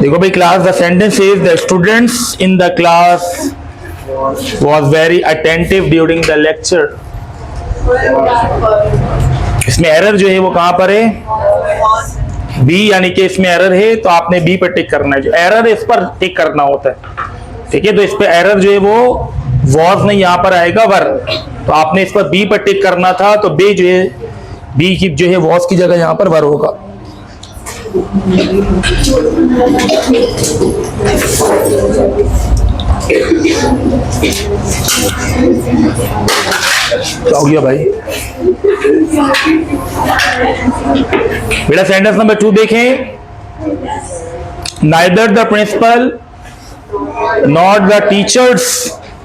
देखो भाई class, the sentence is the students in the class was very attentive during the lecture. इसमें error जो है वो कहां पर है? बी, यानी कि इसमें एरर है तो आपने बी पर टिक करना है। जो एरर है इस पर टिक करना होता है, ठीक है। तो इस पे एरर जो है वो वॉज नहीं, यहां पर आएगा वर। तो आपने इस पर बी पर टिक करना था, तो बी जो है, बी की जो है वॉज की जगह यहां पर वर होगा। क्या हो गया भाई? बेटा सेंटेंस नंबर 2 देखें। Neither the principal not the teachers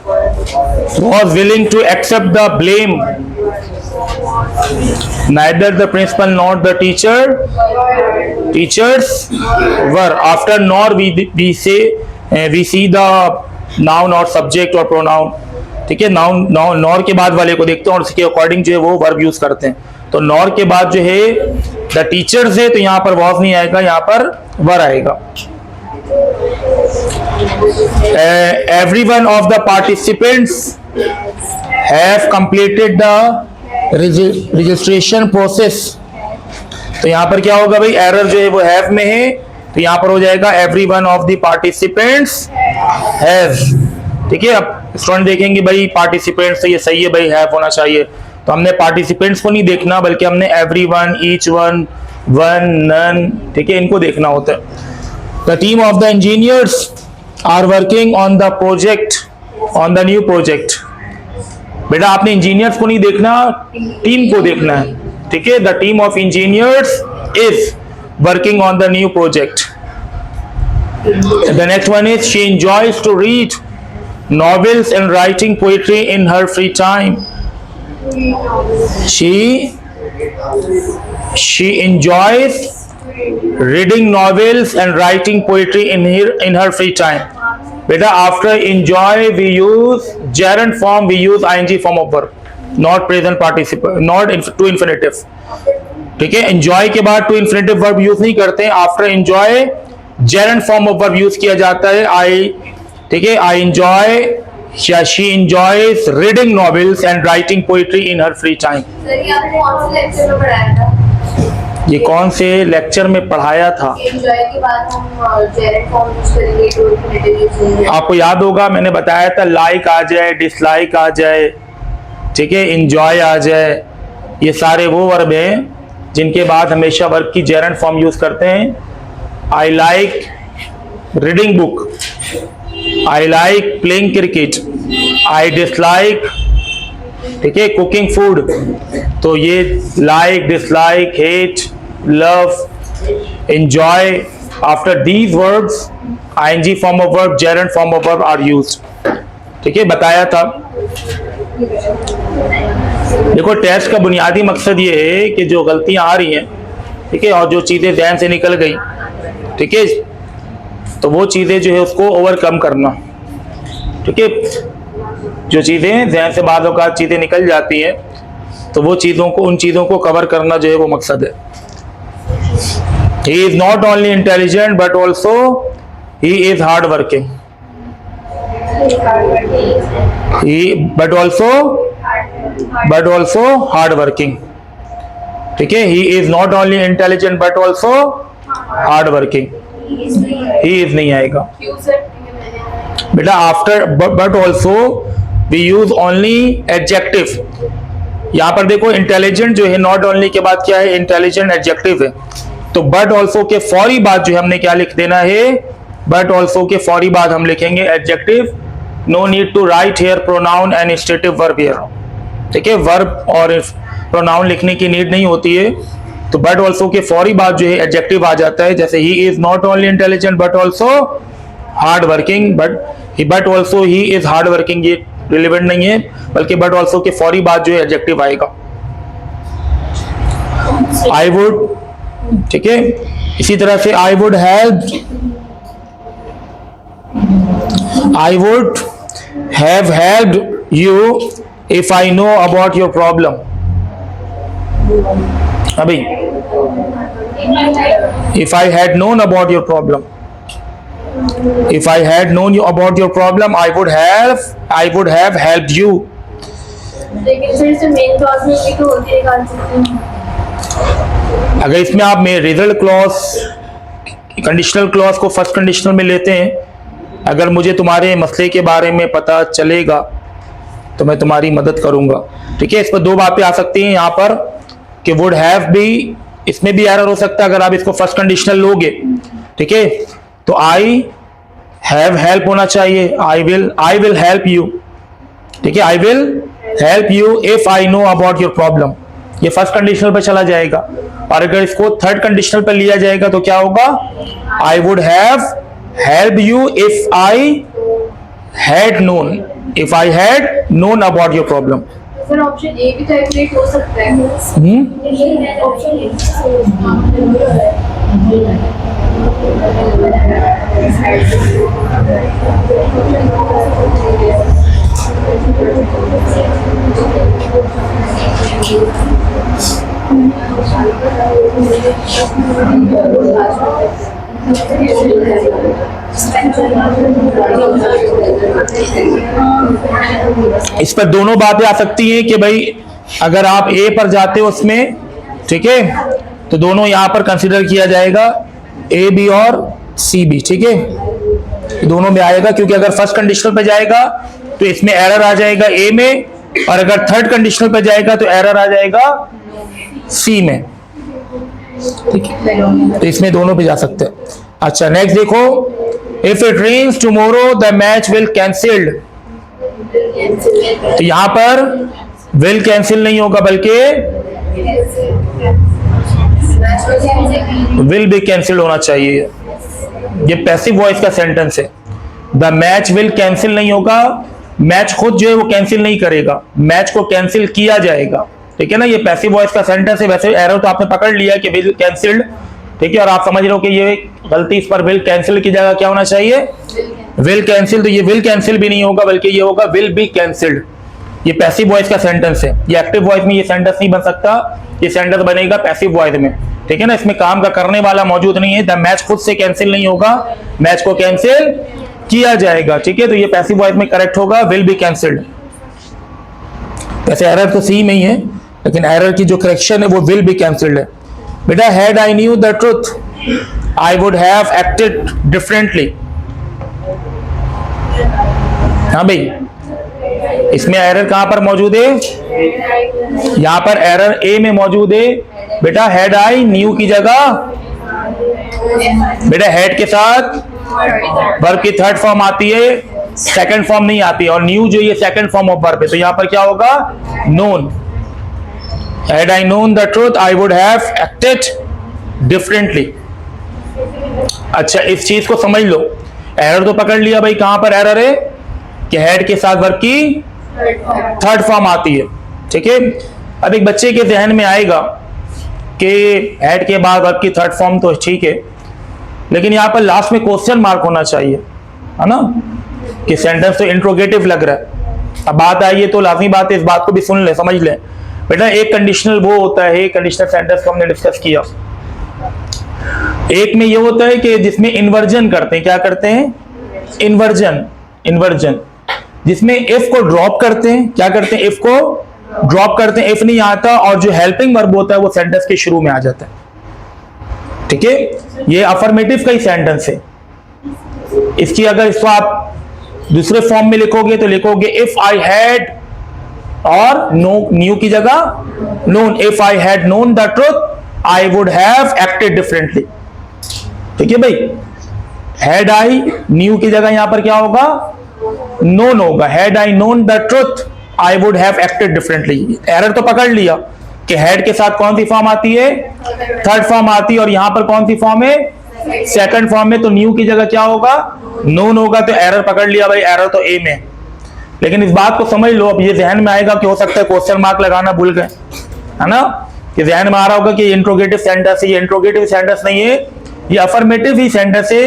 was willing to accept the blame. Neither the principal nor the teachers were. After nor we see the noun or subject or pronoun, ठीक है। Noun nor के बाद वाले को देखते हैं और उसके अकॉर्डिंग जो है वो वर्ब यूज करते हैं। तो नॉर के बाद जो है द टीचर्स है, तो यहां पर वॉज नहीं आएगा, यहां पर वर आएगा। Every one of the participants have completed the registration process। तो यहां पर क्या होगा भाई? एरर जो है वो हैव में है, तो यहां पर हो जाएगा every one of the participants have, ठीक है। अब स्टूडेंट देखेंगे भाई पार्टिसिपेंट्स, तो ये सही है भाई, हैव होना चाहिए। तो हमने पार्टिसिपेंट्स को नहीं देखना, बल्कि हमने every one, each one, one, none, ठीक है, इनको देखना होता है। The team of the engineers are working on the project, on the new project। बेटा आपने इंजीनियर्स को नहीं देखना, टीम को देखना है, ठीक है। The team of engineers is working on the new project। The next one is she enjoys to read novels and writing poetry in her free time। She enjoys reading novels and writing poetry in her free time। बेटा after enjoy we use gerund form, we use ing form of verb, not present participle, not to infinitive, ठीक है। enjoy के बाद to infinitive verb use नहीं करते हैं। after enjoy gerund form of verb use किया जाता है, I, ठीक है। I enjoy, she enjoys reading novels and writing poetry in her free time। Sir ये आपने कौन से लेक्चर में पढ़ाया था? ये कौन से लेक्चर में पढ़ाया था? एंजॉय के बाद हम जेरेंट फॉर्म यूज करेंगे, टू इंफिनिटिव यूज करेंगे। आपको याद होगा मैंने बताया था, लाइक आ जाए, डिसलाइक आ जाए, ठीक है, एंजॉय आ जाए, ये सारे वो वर्ब हैं जिनके बाद हमेशा वर्ब की जेरेंट फॉर्म यूज करते हैं। I like reading book, I like playing cricket, I dislike, ठीक है, कुकिंग फूड। तो ये like, dislike, hate, love, enjoy, after these verbs ING form of verb, gerund form of verb are used, ठीक है, बताया था। देखो टेस्ट का बुनियादी मकसद ये है कि जो गलतियां आ रही हैं, ठीक है, और जो चीजें ध्यान से निकल गई, ठीक है, तो वो चीजें जो है उसको ओवरकम करना, ठीक है। जो चीजें ध्यान से बाद औक़ात चीजें निकल जाती हैं, तो वो चीजों को, उन चीजों को कवर करना जो है वो मकसद है। He is not only intelligent but also he is hard working। but also hard working, ठीक है। He is not only intelligent but also hard working। he is नहीं आएगा बेटा। After but also we use only adjective। यहाँ पर देखो intelligent जो है नॉट ओनली के बाद क्या है? इंटेलिजेंट एडजेक्टिव है। तो बट ऑल्सो के फौरी बाद जो है हमने क्या लिख देना है? बट ऑल्सो के फौरी बाद हम लिखेंगे adjective. No need to write here pronoun and stative verb here, ठीक है। वर्ब और प्रोनाउन लिखने की नीड नहीं होती है। तो बट ऑल्सो के फौरी बाद जो है एडजेक्टिव आ जाता है, जैसे he is not only intelligent but also hard working. But also he is hard working, ये रिलेवेंट नहीं है, बल्कि बट ऑल्सो के फौरी बाद जो है एडजेक्टिव आएगा। आई वुड, ठीक है। इसी तरह से I would have helped you if I know about your problem. अभी if I had known about your problem, If I had known you about your problem, I would have helped you. लेकिन फिर से main clause में भी तो होती निकाल सकते हैं। अगर इसमें आप में रिजल्ट क्लॉज कंडीशनल क्लॉज को फर्स्ट कंडीशनल में लेते हैं, अगर मुझे तुम्हारे मसले के बारे में पता चलेगा तो मैं तुम्हारी मदद करूंगा। ठीक है, इस पर दो बातें आ सकती हैं यहाँ पर कि वुड हैव भी, इसमें भी एरर हो सकता है अगर आप इसको फर्स्ट कंडीशनल लोगे। ठीक है, तो आई हैव हेल्प होना चाहिए, आई विल हेल्प यू। ठीक है, I will help you if I know about your problem, ये फर्स्ट कंडीशनल पर चला जाएगा। और अगर इसको थर्ड कंडीशनल पर लिया जाएगा तो क्या होगा, आई would have help you if I had known about your problem. फिर ऑप्शन ए भी कैलकुलेट हो सकता है। ऑप्शन इस पर दोनों बातें आ सकती हैं कि भाई अगर आप ए पर जाते हो उसमें, ठीक है, तो दोनों यहां पर कंसीडर किया जाएगा, ए बी और सी बी। ठीक है, दोनों में आएगा, क्योंकि अगर फर्स्ट कंडीशनल पे जाएगा तो इसमें एरर आ जाएगा ए में, और अगर थर्ड कंडीशनल पे जाएगा तो एरर आ जाएगा सी में। ठीक है, तो इसमें दोनों पे जा सकते हैं। अच्छा, नेक्स्ट देखो, if it rains tomorrow the match will cancelled. तो यहां पर विल कैंसिल नहीं होगा बल्कि विल भी कैंसिल होना चाहिए। ये पैसिव वॉइस का सेंटेंस है। द मैच विल कैंसिल नहीं होगा, मैच खुद जो है वो कैंसिल नहीं करेगा, मैच को कैंसिल किया जाएगा। ठीक है ना, ये पैसिव वॉइस का सेंटेंस है। वैसे एरर तो आपने पकड़ लिया कि विल कैंसिल्ड, ठीक है, और आप समझ रहे हो कि ये गलती, इस पर विल कैंसिल की जगह क्या होना चाहिए, विल कैंसिल। तो ये विल कैंसिल भी नहीं होगा बल्कि ये होगा विल बी कैंसिल्ड। ये पैसिव वॉइस का सेंटेंस है, ये एक्टिव वॉइस में ये सेंटेंस नहीं बन सकता, ये सेंटेंस बनेगा पैसिव वॉइस में। ठीक है ना, इसमें काम का करने वाला मौजूद नहीं है। द मैच खुद से कैंसिल नहीं होगा, मैच को कैंसिल किया जाएगा। ठीक है, तो ये पैसिव वॉइस में करेक्ट होगा, विल बी कैंसिल्ड। वैसे एरर तो सी में ही है, लेकिन एरर की जो करेक्शन है वो विल बी कैंसिल्ड है। बेटा, had I knew the truth I would have acted differently. हाँ भाई, इसमें एरर कहां पर मौजूद है, यहां पर एरर ए में मौजूद है। बेटा, हैड आई न्यू की जगह, बेटा हैड के साथ वर्ब की थर्ड फॉर्म आती है, सेकंड फॉर्म नहीं आती है, और न्यू जो ये सेकंड फॉर्म ऑफ वर्ब है, तो यहां पर क्या होगा, known. Had I known the truth I would have acted differently. अच्छा, इस चीज को समझ लो, एरर तो पकड़ लिया भाई, कहां पर एरर है कि हेड के साथ वर्ब की थर्ड फॉर्म आती है। ठीक है, अब एक बच्चे के जहन में आएगा कि हेड के बाद वर्ब की थर्ड फॉर्म तो ठीक है, लेकिन यहां पर लास्ट में क्वेश्चन मार्क होना चाहिए, है ना, कि सेंटेंस तो इंट्रोगेटिव लग रहा है। अब बात आई है तो लाजमी बात है, इस बात को भी सुन ले, समझ ले। बेटा, एक कंडीशनल वो होता है, कंडीशनल सेंटेंस को हमने डिस्कस किया, एक में ये होता है कि जिसमें इन्वर्जन करते हैं, क्या करते हैं, इन्वर्जन, जिसमें इफ को ड्रॉप करते हैं, क्या करते हैं, इफ को ड्रॉप करते हैं, इफ नहीं आता और जो हेल्पिंग वर्ब होता है वो सेंटेंस के शुरू में आ जाता है। ठीक है, ये अफर्मेटिव का ही सेंटेंस है। इसकी अगर इसको आप दूसरे फॉर्म में लिखोगे तो लिखोगे इफ आई हैड, और नो, न्यू की जगह known, if I had known the truth I would have acted differently. ठीक है भाई, हैड आई न्यू की जगह यहां पर क्या होगा, नोन होगा। Had I known the truth I would have acted differently. Error तो पकड़ लिया कि हैड के साथ कौन सी फॉर्म आती है, थर्ड फॉर्म आती है, और यहां पर कौन सी फॉर्म है, सेकंड फॉर्म में, तो न्यू की जगह क्या होगा, नोन होगा। तो एरर पकड़ लिया भाई, एरर तो ए में। लेकिन इस बात को समझ लो, अब ये जहन में आएगा कि हो सकता है क्वेश्चन मार्क लगाना भूल गए, है ना, कि जहन में आ रहा होगा कि ये इंट्रोगेटिव सेंटेंस है। ये इंट्रोगेटिव सेंटेंस नहीं है, ये अफर्मेटिव ही सेंटेंस है।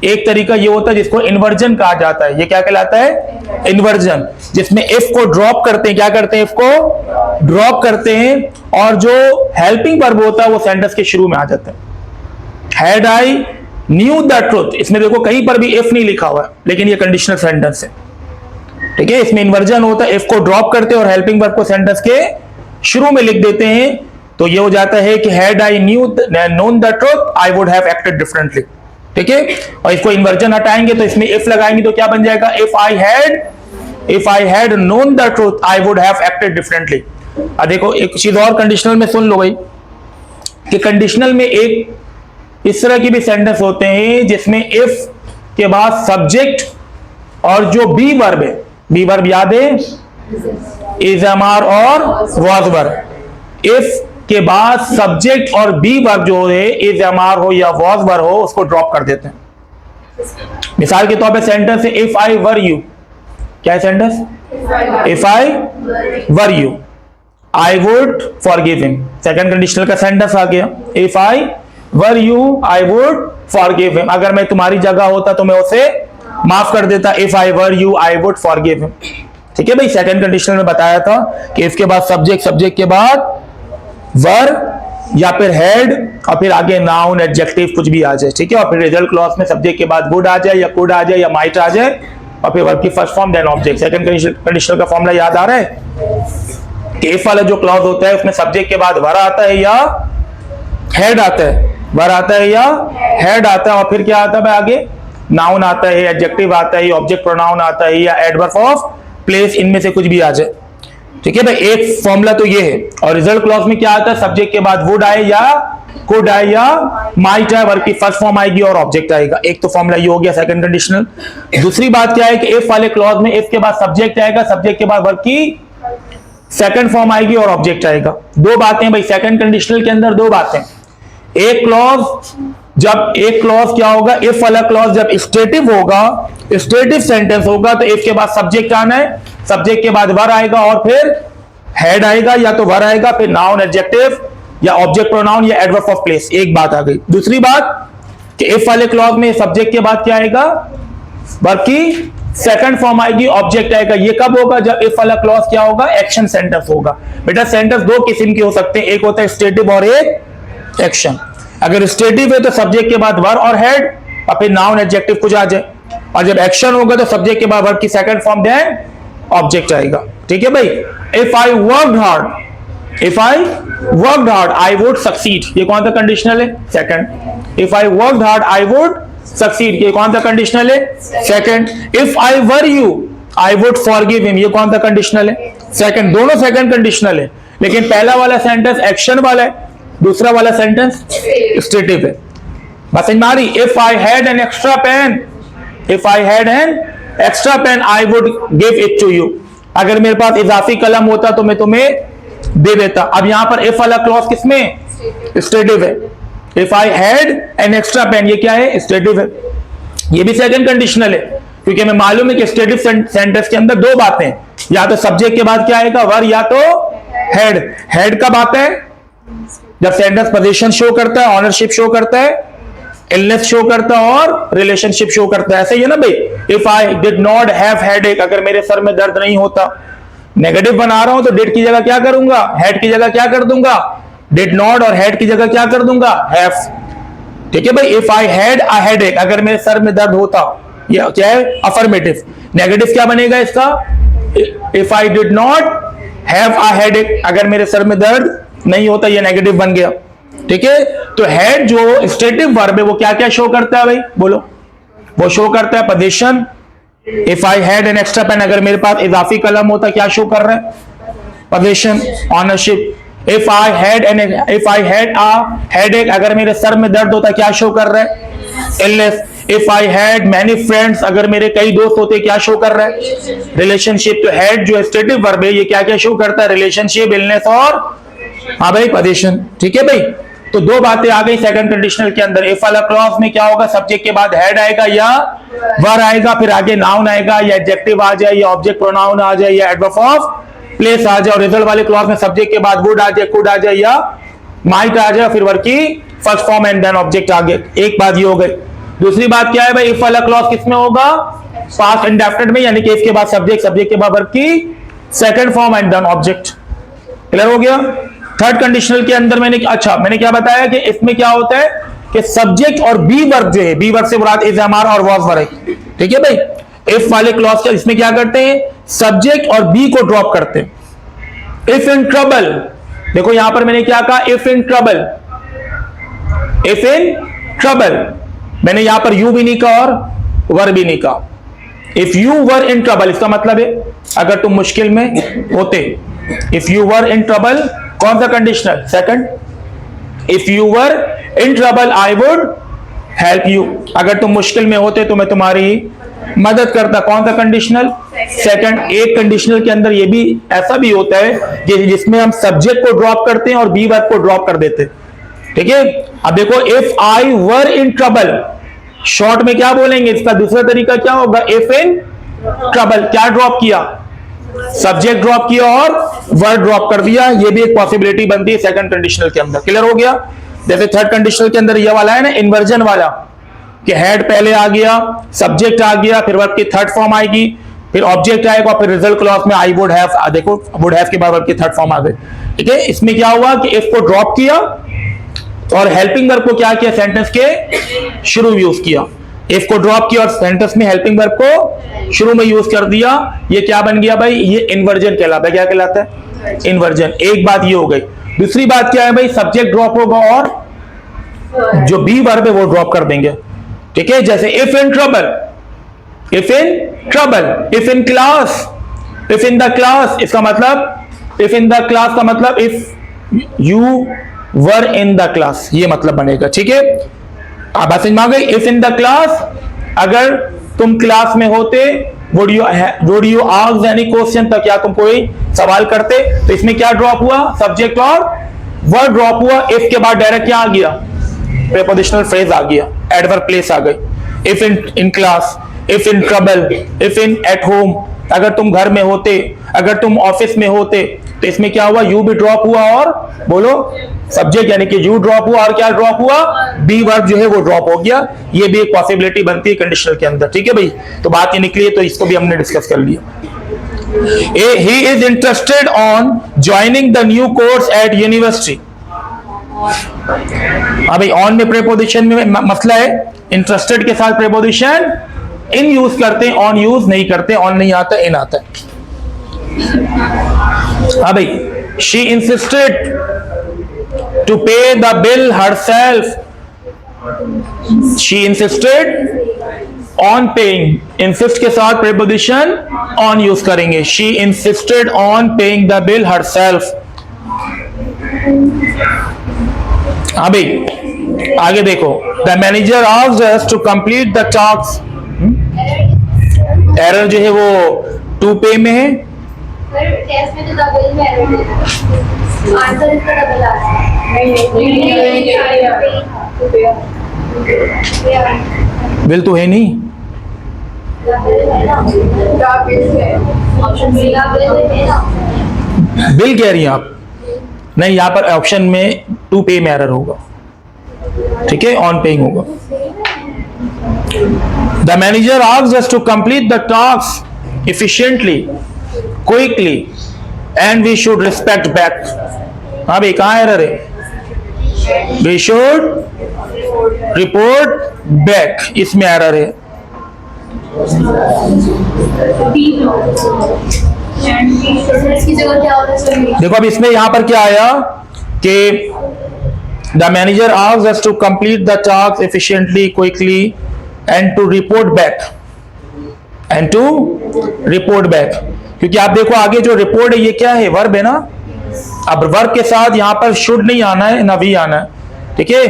एक तरीका ये होता है जिसको इन्वर्जन कहा जाता है। ये क्या कहलाता है, इन्वर्जन, जिसमें इफ को ड्रॉप करते हैं, क्या करते हैं, इफ को ड्रॉप करते हैं, और जो हेल्पिंग वर्ब होता है वो सेंटेंस के शुरू में आ जाता है। Had I knew the truth, इसमें देखो कहीं पर भी इफ नहीं लिखा हुआ है, लेकिन ये कंडीशनल सेंटेंस है, ठीक है। इसमें इन्वर्जन होता है, इफ को ड्रॉप करते हैं और हेल्पिंग वर्ब को सेंटेंस के शुरू में लिख देते हैं, तो ये हो जाता है कि had I known the truth I would have acted differently, ठीक है। और इसको इन्वर्जन हटाएंगे तो इसमें इफ लगाएंगे तो क्या बन जाएगा, if I had known the truth I would have acted differently. अब देखो एक चीज और कंडीशनल में सुन लो भाई, कि कंडीशनल में एक इस तरह की भी सेंटेंस होते हैं जिसमें इफ के बाद सब्जेक्ट और जो बी वर्ब है, बी वर्ब याद है, इज एमआर और वाज वर्ब, इफ के बाद सब्जेक्ट और बी वर्ब जो है इज एमआर हो या वाज वर्ब हो उसको ड्रॉप कर देते हैं। मिसाल के तौर पे सेंटेंस है इफ आई वर यू, क्या है sentence, if I were you I would forgive him, second conditional का सेंटेंस आ गया, if I were you I would forgive him, अगर मैं तुम्हारी जगह होता तो मैं उसे माफ कर देता, if I were you I would forgive him, ठीक है भाई। सेकंड कंडीशनल में बताया था कि इसके बाद सब्जेक्ट, सब्जेक्ट के बाद वर या फिर हेड और फिर आगे नाउन एडजेक्टिव कुछ भी आ जाए, ठीक है। और फिर रिजल्ट क्लॉज में सब्जेक्ट के बाद वुड आ जाए या कुड आ जाए या माइट आ जाए और फिर वर्ब की first form then object. Second conditional का फॉर्मूला याद आ रहा है कि इफ वाला जो क्लॉज होता है उसमें सब्जेक्ट के बाद वर आता है या हेड आता है, वर आता है या हेड आता है और फिर क्या आता है आगे, नाउन आता है, एडजेक्टिव आता है, ऑब्जेक्ट प्रोनाउन आता है या एडवर्ब ऑफ प्लेस, इनमें से कुछ भी आ जाए, ठीक है भाई। एक फॉर्मूला तो ये है। और रिजल्ट क्लॉज में क्या आता है, सब्जेक्ट के बाद वुड आए या कुड आए या माइट आए, वर्ब की फर्स्ट फॉर्म आएगी और ऑब्जेक्ट आएगा। एक तो फॉर्मूला ये हो गया सेकंड कंडीशनल। दूसरी बात क्या है कि इफ वाले क्लॉज में इफ के बाद सब्जेक्ट आएगा, सब्जेक्ट के बाद वर्ब की सेकंड फॉर्म आएगी और ऑब्जेक्ट आएगा। दो बातें भाई सेकंड कंडीशनल के अंदर, दो बातें। एक क्लॉज, जब एक क्लॉज क्या होगा, इफ वाला क्लॉज जब स्टेटिव होगा, स्टेटिव सेंटेंस होगा तो इफ के बाद सब्जेक्ट आना है, सब्जेक्ट के बाद वर आएगा और फिर हेड आएगा या तो वर आएगा, फिर नाउन एडजेक्टिव या ऑब्जेक्ट प्रोनाउन या एडवर्ब ऑफ प्लेस। एक बात आ गई। दूसरी बात कि इफ वाले क्लॉज में सब्जेक्ट के बाद क्या आएगा, वर्ब की सेकंड फॉर्म आएगी, ऑब्जेक्ट आएगा। ये कब होगा, जब इफ वाला क्लॉज क्या होगा, एक्शन सेंटेंस होगा। बेटा सेंटेंस दो किस्म के हो सकते हैं, एक होता है स्टेटिव और एक एक्शन। अगर स्टेटिव है तो सब्जेक्ट के बाद वर और हेड और फिर नाउन एडजेक्टिव कुछ आ जाए, और जब एक्शन होगा तो सब्जेक्ट के बाद वर्ब की सेकंड फॉर्म देन ऑब्जेक्ट आएगा, ठीक है भाई। If I worked hard, if I worked hard I would succeed, ये कौन सा कंडीशनल है, second. If I worked hard I would succeed, ये कौन सा कंडीशनल है, second. If I were you I would forgive him, ये कौन सा कंडीशनल है, सेकंड। दोनों सेकंड कंडीशनल है, लेकिन पहला वाला सेंटेंस एक्शन वाला है, दूसरा वाला सेंटेंस स्टेटिव है। बस समझ में आ रही। If I had an extra pen, if I had an extra pen I would give it to you, अगर मेरे पास इजाफी कलम होता तो मैं तुम्हें दे देता। अब यहां पर इफ वाला क्लॉज किसमें, स्टेटिव है। If I had an extra pen, ये क्या है, स्टेटिव है। ये भी सेकंड कंडीशनल है, क्योंकि हमें मालूम है कि स्टेटिव सेंटेंस के अंदर दो बातें, या तो सब्जेक्ट के बाद क्या आएगा, वर, या तो हेड। हेड कब आता है, जब सेंटेंस पोजीशन शो करता है, ऑनरशिप शो करता है, इलनेस शो करता है और रिलेशनशिप शो करता है। ऐसे ही है ना भाई। If I did not have headache, अगर मेरे सर में दर्द नहीं होता, नेगेटिव बना रहा हूं तो डिड की जगह क्या करूंगा, हेड की जगह क्या कर दूंगा, डिड नॉट, और हेड की जगह क्या कर दूंगा, हैव, ठीक है भाई। If I had a headache, अगर मेरे सर में दर्द होता, ये क्या है, अफर्मेटिव। नेगेटिव क्या बनेगा इसका, if I did not have a headache, अगर मेरे सर में दर्द नहीं होता, ये नेगेटिव बन गया, ठीक है। तो हेड जो स्टेटिव वर्ब है वो क्या क्या शो करता है भाई, बोलो। वो शो करता है position. If I had an extra pen, अगर मेरे पास इजाफी कलम होता, क्या शो कर रहा है, position, ownership. If I had a headache, अगर मेरे सर में दर्द होता, क्या शो कर रहा है, illness. If I had many friends, अगर मेरे कई दोस्त होते, क्या शो कर रहा है, रिलेशनशिप। तो हेड जो स्टेटिव वर्ब है ये क्या क्या शो करता है, रिलेशनशिप, इलनेस और हाँ भाई पोजीशन, ठीक है भाई। तो दो बातें आ गई सेकंड कंडीशनल के अंदर। इफ वाला क्लॉज में क्या होगा, सब्जेक्ट के बाद हेड आएगा या वर आएगा, फिर आगे नाउन आएगा या एडजेक्टिव आ जाए या ऑब्जेक्ट प्रोनाउन आ जाए या एडवर्ब ऑफ प्लेस आ जाए। और रिजल्ट वाले क्लॉज में सब्जेक्ट के बाद वुड आ जाए, कुड आ जाए या माइट आ जाए, फिर वर्ब की first form and then object आ गए। एक बात ये हो गई। दूसरी बात क्या है भाई, इफ वाला क्लॉज किसमें होगा, पास्ट इंडेफिनिट में, यानी कि इफ के बाद सब्जेक्ट, सब्जेक्ट के बाद वर्ब की second form and then object. Clear हो गया। थर्ड कंडीशनल के अंदर मैंने क्या बताया कि इसमें क्या होता है कि सब्जेक्ट और बी वर्ब जो है, बी वर्ब से मुराद इज एम आर और वॉज वर्ब है। ठीक है भाई, इफ वाले क्लॉज का इसमें क्या करते हैं, सब्जेक्ट और बी को ड्रॉप करते हैं। इफ इन ट्रबल, देखो यहां पर मैंने क्या कहा, if in trouble, if in trouble, मैंने यहां पर यू भी नहीं कहा और वर भी नहीं कहा। If you were in trouble, इसका मतलब है अगर तुम मुश्किल में होते। If you were in trouble, कौन सा conditional, second. If you were in trouble I would help you, अगर तुम मुश्किल में होते तो मैं तुम्हारी मदद करता, कौन सा कंडीशनल, सेकंड। एक कंडीशनल के अंदर ये भी ऐसा भी होता है कि जिसमें हम सब्जेक्ट को ड्रॉप करते हैं और बी वर्ब को ड्रॉप कर देते हैं। ठीक है, अब देखो if I were in trouble, short में क्या बोलेंगे, इसका दूसरा तरीका क्या होगा, इफ इन ट्रबल, क्या ड्रॉप किया, सब्जेक्ट ड्रॉप किया और वर्ड ड्रॉप कर दिया। ये भी एक पॉसिबिलिटी बनती है सेकंड कंडीशनल के अंदर। क्लियर हो गया। जैसे थर्ड कंडीशनल के अंदर ये वाला है ना, इन्वर्जन वाला, कि हेड पहले आ गया, सब्जेक्ट आ गया, फिर वर्ब की थर्ड फॉर्म आएगी, फिर ऑब्जेक्ट आएगा, फिर रिजल्ट क्लॉज में आई वुड हैव, देखो वुड हैव के बाद वर्ब की थर्ड फॉर्म आ गई। ठीक है, इसमें क्या हुआ कि इफ को ड्रॉप किया और हेल्पिंग वर्ब को क्या किया, सेंटेंस के शुरू में यूज किया। इफ को ड्रॉप किया और सेंटेंस में हेल्पिंग वर्ब को शुरू में यूज कर दिया। ये क्या बन गया भाई, ये इन्वर्जन कहलाता है। क्या कहलाता है, इन्वर्जन। एक बात ये हो गई। दूसरी बात क्या है भाई, सब्जेक्ट ड्रॉप होगा और जो बी वर्ब है वो ड्रॉप कर देंगे। ठीक है, जैसे if in trouble, if in trouble, if in class, if in the class, इसका मतलब, इफ इन द क्लास का मतलब if you were in the class, ये मतलब बनेगा। ठीक है, आप बात समझ में आ गई। इफ इन द क्लास, अगर तुम क्लास में होते, would you ask any question, तक क्या तुम कोई सवाल करते। तो इसमें क्या ड्रॉप हुआ, सब्जेक्ट और वर्ड ड्रॉप हुआ। इफ के बाद डायरेक्ट क्या आ गया, प्रीपोजिशनल फ्रेज आ गया, एडवर्ब प्लेस आ गई। If in class, if in trouble, if in at home, अगर तुम घर में होते, अगर तुम ऑफिस में होते, तो इसमें क्या हुआ, यू भी ड्रॉप हुआ और बोलो सब्जेक्ट यानी कि यू ड्रॉप हुआ और क्या ड्रॉप हुआ, बी वर्ब जो है वो ड्रॉप हो गया। ये भी एक पॉसिबिलिटी बनती है कंडीशनल के अंदर। ठीक है भाई, तो बात ये निकली है, तो इसको भी हमने डिस्कस कर लिया। He is interested on joining the new course eight university. हाँ भाई, ऑन में प्रीपोजिशन में मसला है, इंटरेस्टेड के साथ प्रीपोजिशन इन यूज करते हैं, ऑन यूज नहीं करते। ऑन नहीं आता, इन आता है। हाँ भाई, she insisted to pay the bill herself. She insisted on paying, insist के साथ प्रीपोजिशन ऑन यूज करेंगे। She insisted on paying the bill herself. हाँ भाई, आगे देखो, the manager asked us to complete the task. Error जो है वो टू पे में है। टेस्ट में तो डबल में एरर दे रहा है, आंसर इसका डबल आ रहा है। बिल तो है नहीं, ऑप्शन बी है ना, बिल कह रही हैं आप, नहीं यहाँ पर ऑप्शन में टू पे में एरर होगा। ठीक है, ऑन पेइंग होगा। The manager asked us to complete the task efficiently, quickly and we should respect back। हाँ भाई, कहाँ एरर है, we should report back, इसमें एरर है। इसकी जगह क्या होना चाहिए, देखो अब इसमें यहां पर क्या आया कि the manager asked us to complete the task efficiently, quickly and to report back, and to report back। क्योंकि आप देखो आगे जो रिपोर्ट है ये क्या है, वर्ब है ना। अब वर्ब के साथ यहां पर शुड नहीं आना है ना भी आना है। ठीक है,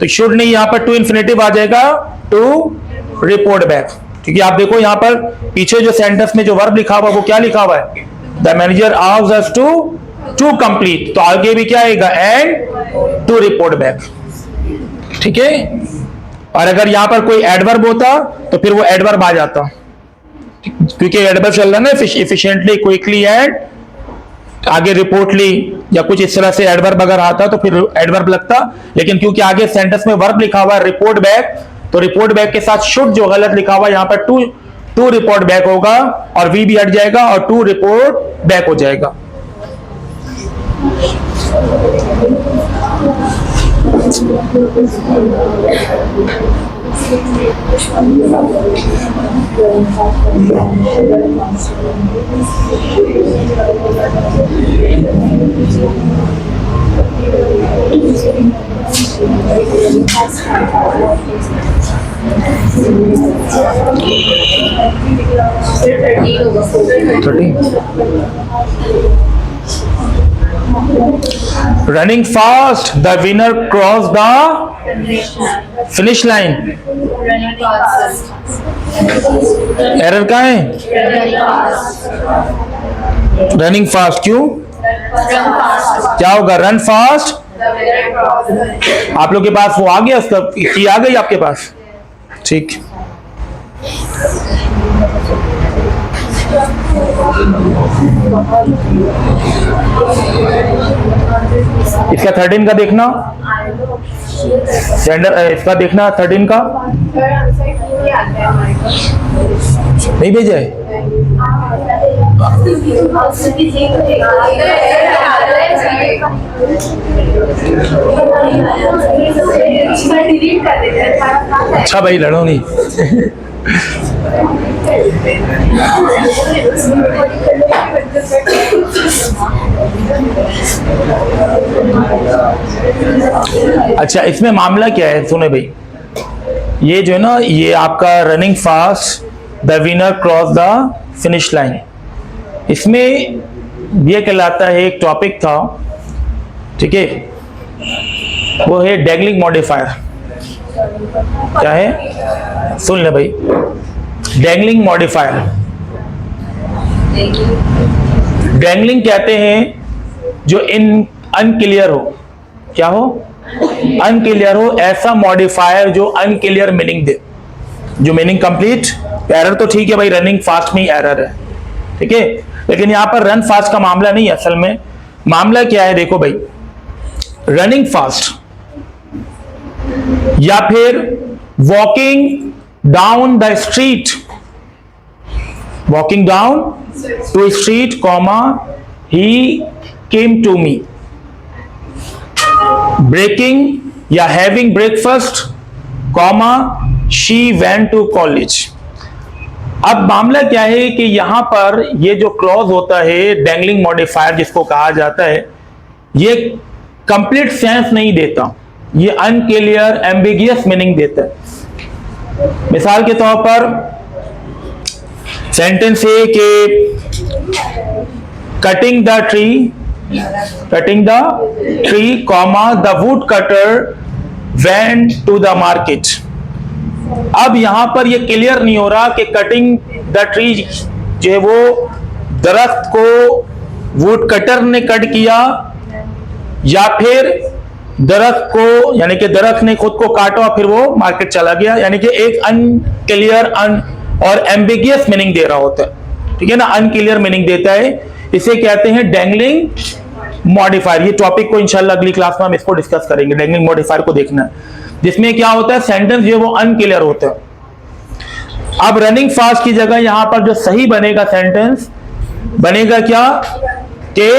तो शुड नहीं, यहां पर टू इन्फिनेटिव आ जाएगा, टू रिपोर्ट बैक। क्योंकि आप देखो यहां पर पीछे जो सेंटेंस में जो वर्ब लिखा हुआ वो क्या लिखा हुआ है, the manager asked us to complete, तो आगे भी क्या आएगा, एंड टू रिपोर्ट बैक। ठीक है, और अगर यहां पर कोई एडवर्ब होता तो फिर वो एडवर्ब आ जाता, क्योंकि एडवर्ब चल रहा है ना, एफिशिएंटली, क्विकली एंड आगे रिपोर्टली या कुछ इस तरह से एडवर्ब अगर आता तो फिर एडवर्ब लगता। लेकिन क्योंकि आगे सेंटेंस में वर्ब लिखा हुआ है रिपोर्ट बैक, तो रिपोर्ट बैक के साथ शुड जो गलत लिखा हुआ है यहां पर टू रिपोर्ट बैक होगा और वी भी हट जाएगा और टू रिपोर्ट बैक हो जाएगा। Running fast, the winner crossed the finish line. Running fast. Error कहाँ है? रनिंग फास्ट क्यों? Run fast. क्या होगा? Run fast. The winner crosses. आप लोग के पास वो आ गया, उसका की आ गई आपके पास? ठीक। इसका 13 का देखना, सेंडर इसका देखना 13 का नहीं भेजा है। डिलीट कर देते हैं। अच्छा भाई लड़ो नहीं। अच्छा इसमें मामला क्या है सुने भाई, ये जो है ना ये आपका running fast the winner cross the finish line, इसमें ये कहलाता है एक टॉपिक था, ठीक है, वो है डैंगलिंग मॉडिफायर। क्या है सुन ले भाई, डैंगलिंग मॉडिफायर। डैंगलिंग कहते हैं जो इन अनक्लियर हो, क्या हो? अनक्लियर हो, ऐसा मॉडिफायर जो अनक्लियर मीनिंग दे, जो मीनिंग कंप्लीट। एरर तो ठीक है भाई, रनिंग फास्ट में ही एरर है, ठीक है, लेकिन यहां पर रन फास्ट का मामला नहीं है। असल में मामला क्या है देखो भाई, रनिंग फास्ट या फिर walking down the street, walking down to street comma he came to me, breaking या having breakfast comma she went to college. अब मामला क्या है कि यहां पर ये जो क्लॉज होता है डैंगलिंग मॉडिफायर जिसको कहा जाता है, ये कंप्लीट सेंस नहीं देता, ये अनक्लियर एम्बिगियस मीनिंग देता है। मिसाल के तौर पर सेंटेंस है कि cutting the tree comma the wood cutter went to the market. अब यहां पर ये क्लियर नहीं हो रहा कि कटिंग द ट्री जो है वो दरख्त को वुड कटर ने कट किया या फिर दरख्त को, यानी कि दरख्त ने खुद को काटा और फिर वो मार्केट चला गया, यानी कि एक अनक्लियर और एम्बिगियस मीनिंग दे रहा होता है, ठीक है ना, अनक्लियर मीनिंग देता है, इसे कहते हैं डैंगलिंग मॉडिफायर। ये टॉपिक को इंशाल्लाह अगली क्लास में हम इसको डिस्कस करेंगे, डैंगलिंग मॉडिफायर को देखना, जिसमें क्या होता है सेंटेंस जो है वो अनक्लियर होता है। अब रनिंग फास्ट की जगह यहां पर जो सही बनेगा सेंटेंस बनेगा क्या कि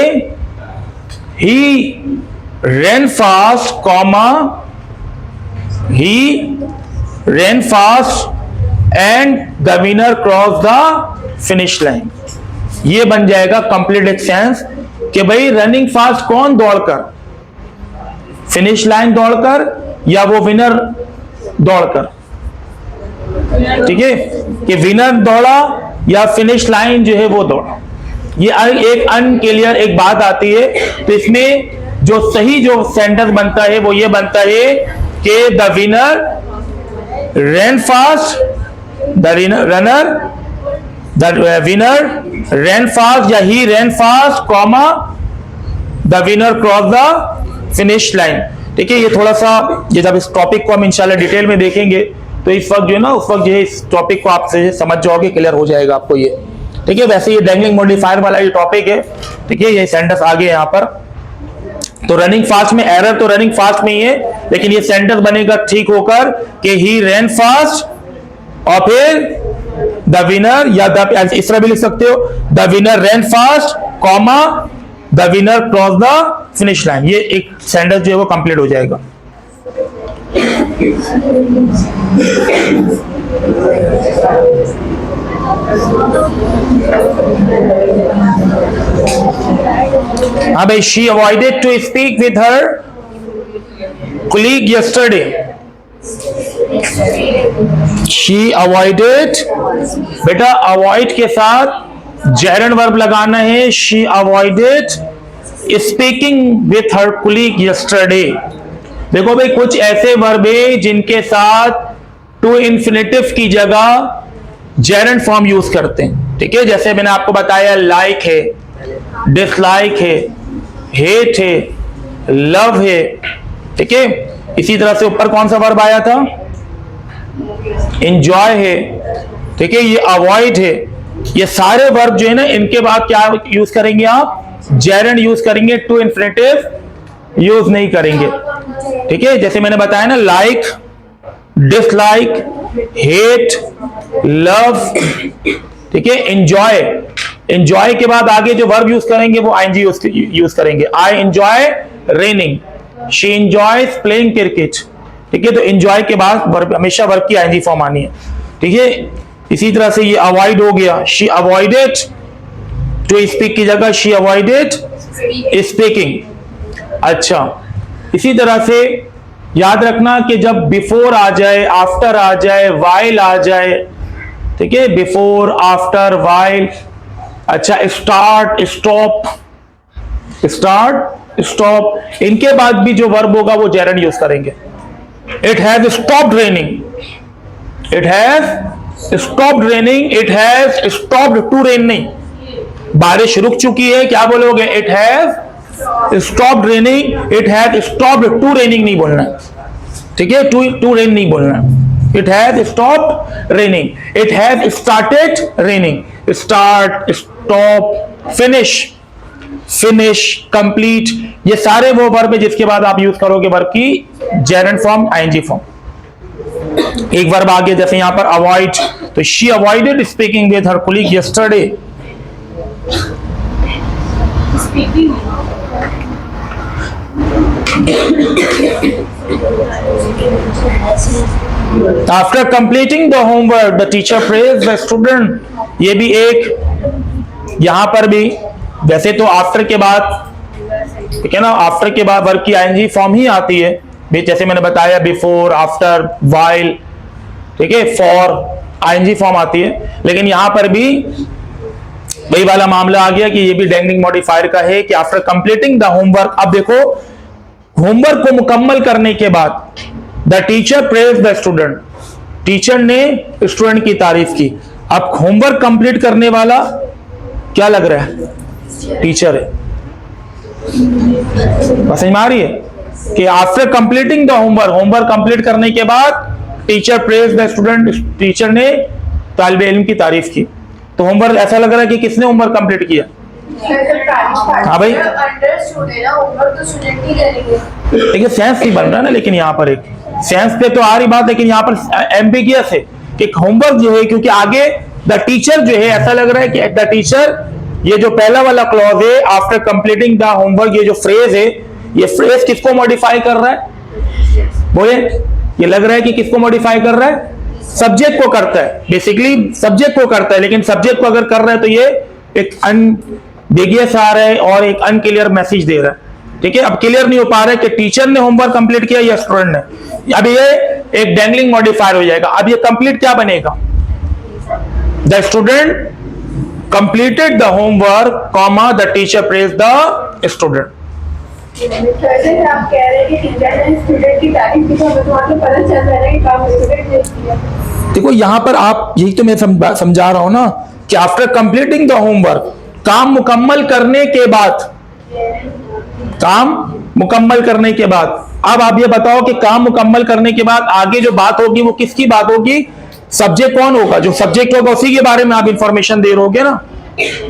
ही ran fast comma he ran fast and the winner crossed the finish line। ये बन जाएगा कंप्लीट एक सेंस कि भाई रनिंग फास्ट कौन दौड़कर, फिनिश लाइन दौड़कर या वो विनर दौड़कर, ठीक है, कि विनर दौड़ा या फिनिश लाइन जो है वो दौड़ा। ये एक अनक्लियर एक बात आती है, तो इसमें जो सही जो सेंटेंस बनता है वो ये बनता है कि the winner run fast, the winner run fast या he run fast comma the winner cross the finish line, ठीक है। ये थोड़ा सा ये जब इस टॉपिक को हम इंशाल्लाह डिटेल में देखेंगे तो इस वक्त जो है ना उस वक्त जो है इस टॉपिक को आप समझ जाओगे, क्लियर हो जाएगा आपको ये, ठीक है। वैसे ये डैंगलिंग मॉडिफायर वाला ये टॉपिक है, ठीक है, ये सेंटेंस आ गए यहाँ पर। तो रनिंग फास्ट में एरर तो रनिंग फास्ट में ही है, लेकिन ये सेंटेंस बनेगा ठीक होकर कि ही रैन फास्ट और फिर द विनर, या इस तरह भी लिख सकते हो the winner ran fast comma the winner cross the finish line. ये एक सेंटेंस जो है वो कंप्लीट हो जाएगा। हाँ भाई, she avoided to speak with her colleague yesterday. She avoided, बेटा अवॉइड के साथ gerund verb लगाना है. She avoided speaking with her colleague yesterday. देखो भाई, कुछ ऐसे वर्ब है जिनके साथ टू इन्फिनेटिव की जगह जेरंड फॉर्म यूज करते हैं. ठीक है, जैसे मैंने आपको बताया लाइक है, डिसलाइक है, हेट है, लव है. ठीक है, इसी तरह से ऊपर कौन सा वर्ब आया था? एंजॉय है. ठीक है, ये अवॉइड है. ये सारे वर्ब जो है ना, इनके बाद क्या यूज करेंगे आप? जेरंड यूज करेंगे, टू इन्फिनेटिव यूज नहीं करेंगे. ठीक है, जैसे मैंने बताया ना, लाइक, डिसलाइक, हेट, लव. ठीक है, एंजॉय. एंजॉय के बाद आगे जो वर्ब यूज करेंगे वो आईएनजी यूज करेंगे. I enjoy raining, she enjoys playing cricket. ठीक है, तो एंजॉय के बाद वर्ब, हमेशा वर्ब की आईएनजी फॉर्म आनी है. ठीक है, इसी तरह से ये अवॉइड हो गया. शी अवॉइडेड टू स्पीक की जगह शी अवॉइडेड स्पीकिंग. अच्छा, इसी तरह से याद रखना कि जब बिफोर आ जाए, आफ्टर आ जाए, वाइल आ जाए. ठीक है, बिफोर, आफ्टर, वाइल. अच्छा, स्टार्ट, स्टॉप, स्टार्ट, स्टॉप, इनके बाद भी जो वर्ब होगा वो जेरंड यूज करेंगे. It has stopped raining, it has stopped raining, it has stopped to rain. नहीं, बारिश रुक चुकी है, क्या बोलोगे? It has stopped raining, it has stopped to raining नहीं बोलना. ठीक है, टू रेन नहीं बोलना. It has stopped raining, it has started raining. Start, stop, finish, finish, complete, ये सारे वो वर्ब है जिसके बाद आप यूज करोगे वर्ब की जेरंड फॉर्म, आईएनजी फॉर्म. एक वर्ब आगे, जैसे यहां पर अवॉइड, तो she avoided speaking with her colleague yesterday. After completing the homework the teacher praise the student. ये भी एक, यहां पर भी वैसे तो आफ्टर के बाद, ठीक है ना, आफ्टर के बाद वर्ब की आईएनजी फॉर्म ही आती है. जैसे मैंने बताया, बिफोर, आफ्टर, वाइल. ठीक है, फॉर, आईएनजी फॉर्म आती है. लेकिन यहां पर भी वही वाला मामला आ गया कि ये भी डैंगलिंग मॉडिफायर का है कि आफ्टर कंप्लीटिंग द होमवर्क. अब देखो, होमवर्क को मुकम्मल करने के बाद the teacher praise the student, teacher ने स्टूडेंट की तारीफ की. अब होमवर्क कंप्लीट करने वाला क्या लग रहा है? टीचर है. समझ में आ रही है कि after completing the homework, homework complete करने के बाद teacher praise the student, teacher ने तालिबे इल्म की तारीफ की. तो होमवर्क ऐसा लग रहा है कि किसने होमवर्क कंप्लीट किया? हाँ भाई, देखिए सेंस नहीं बन रहा ना, लेकिन यहाँ पर एक सेंस पे तो आ रही बात, लेकिन यहाँ पर एम्बिगियस है कि होमवर्क जो है, क्योंकि आगे द टीचर जो है, ऐसा लग रहा है कि द टीचर, ये जो पहला वाला क्लॉज है आफ्टर कंप्लीटिंग द होमवर्क, ये जो फ्रेज है, ये फ्रेज किसको मॉडिफाई कर रहा है? बोले, ये लग रहा है कि किसको मॉडिफाई कर रहा है? सब्जेक्ट को करता है. बेसिकली सब्जेक्ट को करता है, लेकिन सब्जेक्ट को अगर कर रहा है तो ये एक अनबिगियस आ रहा है और एक अनक्लियर मैसेज दे रहा है. ठीक है, अब क्लियर नहीं हो पा रहा है कि टीचर ने होमवर्क कंप्लीट किया या स्टूडेंट ने. अब ये एक डैंगलिंग मॉडिफायर हो जाएगा. अब ये कंप्लीट क्या बनेगा? The student completed the homework, comma, the teacher praised the student. आप कह रहे हैं कि टीचर ने स्टूडेंट की तारीफ की, तो हमें तो मतलब पता चल रहा है कि काम स्टूडेंट ने किया. देखो यहां पर आप, यही तो मैं समझा रहा हूं ना कि आफ्टर कंप्लीटिंग द होमवर्क, काम मुकम्मल करने के बाद, काम मुकम्मल करने के बाद. अब आप ये बताओ कि काम मुकम्मल करने के बाद आगे जो बात होगी वो किसकी बात होगी? सब्जेक्ट कौन होगा? जो सब्जेक्ट होगा उसी के बारे में आप इंफॉर्मेशन दे रहोगे ना.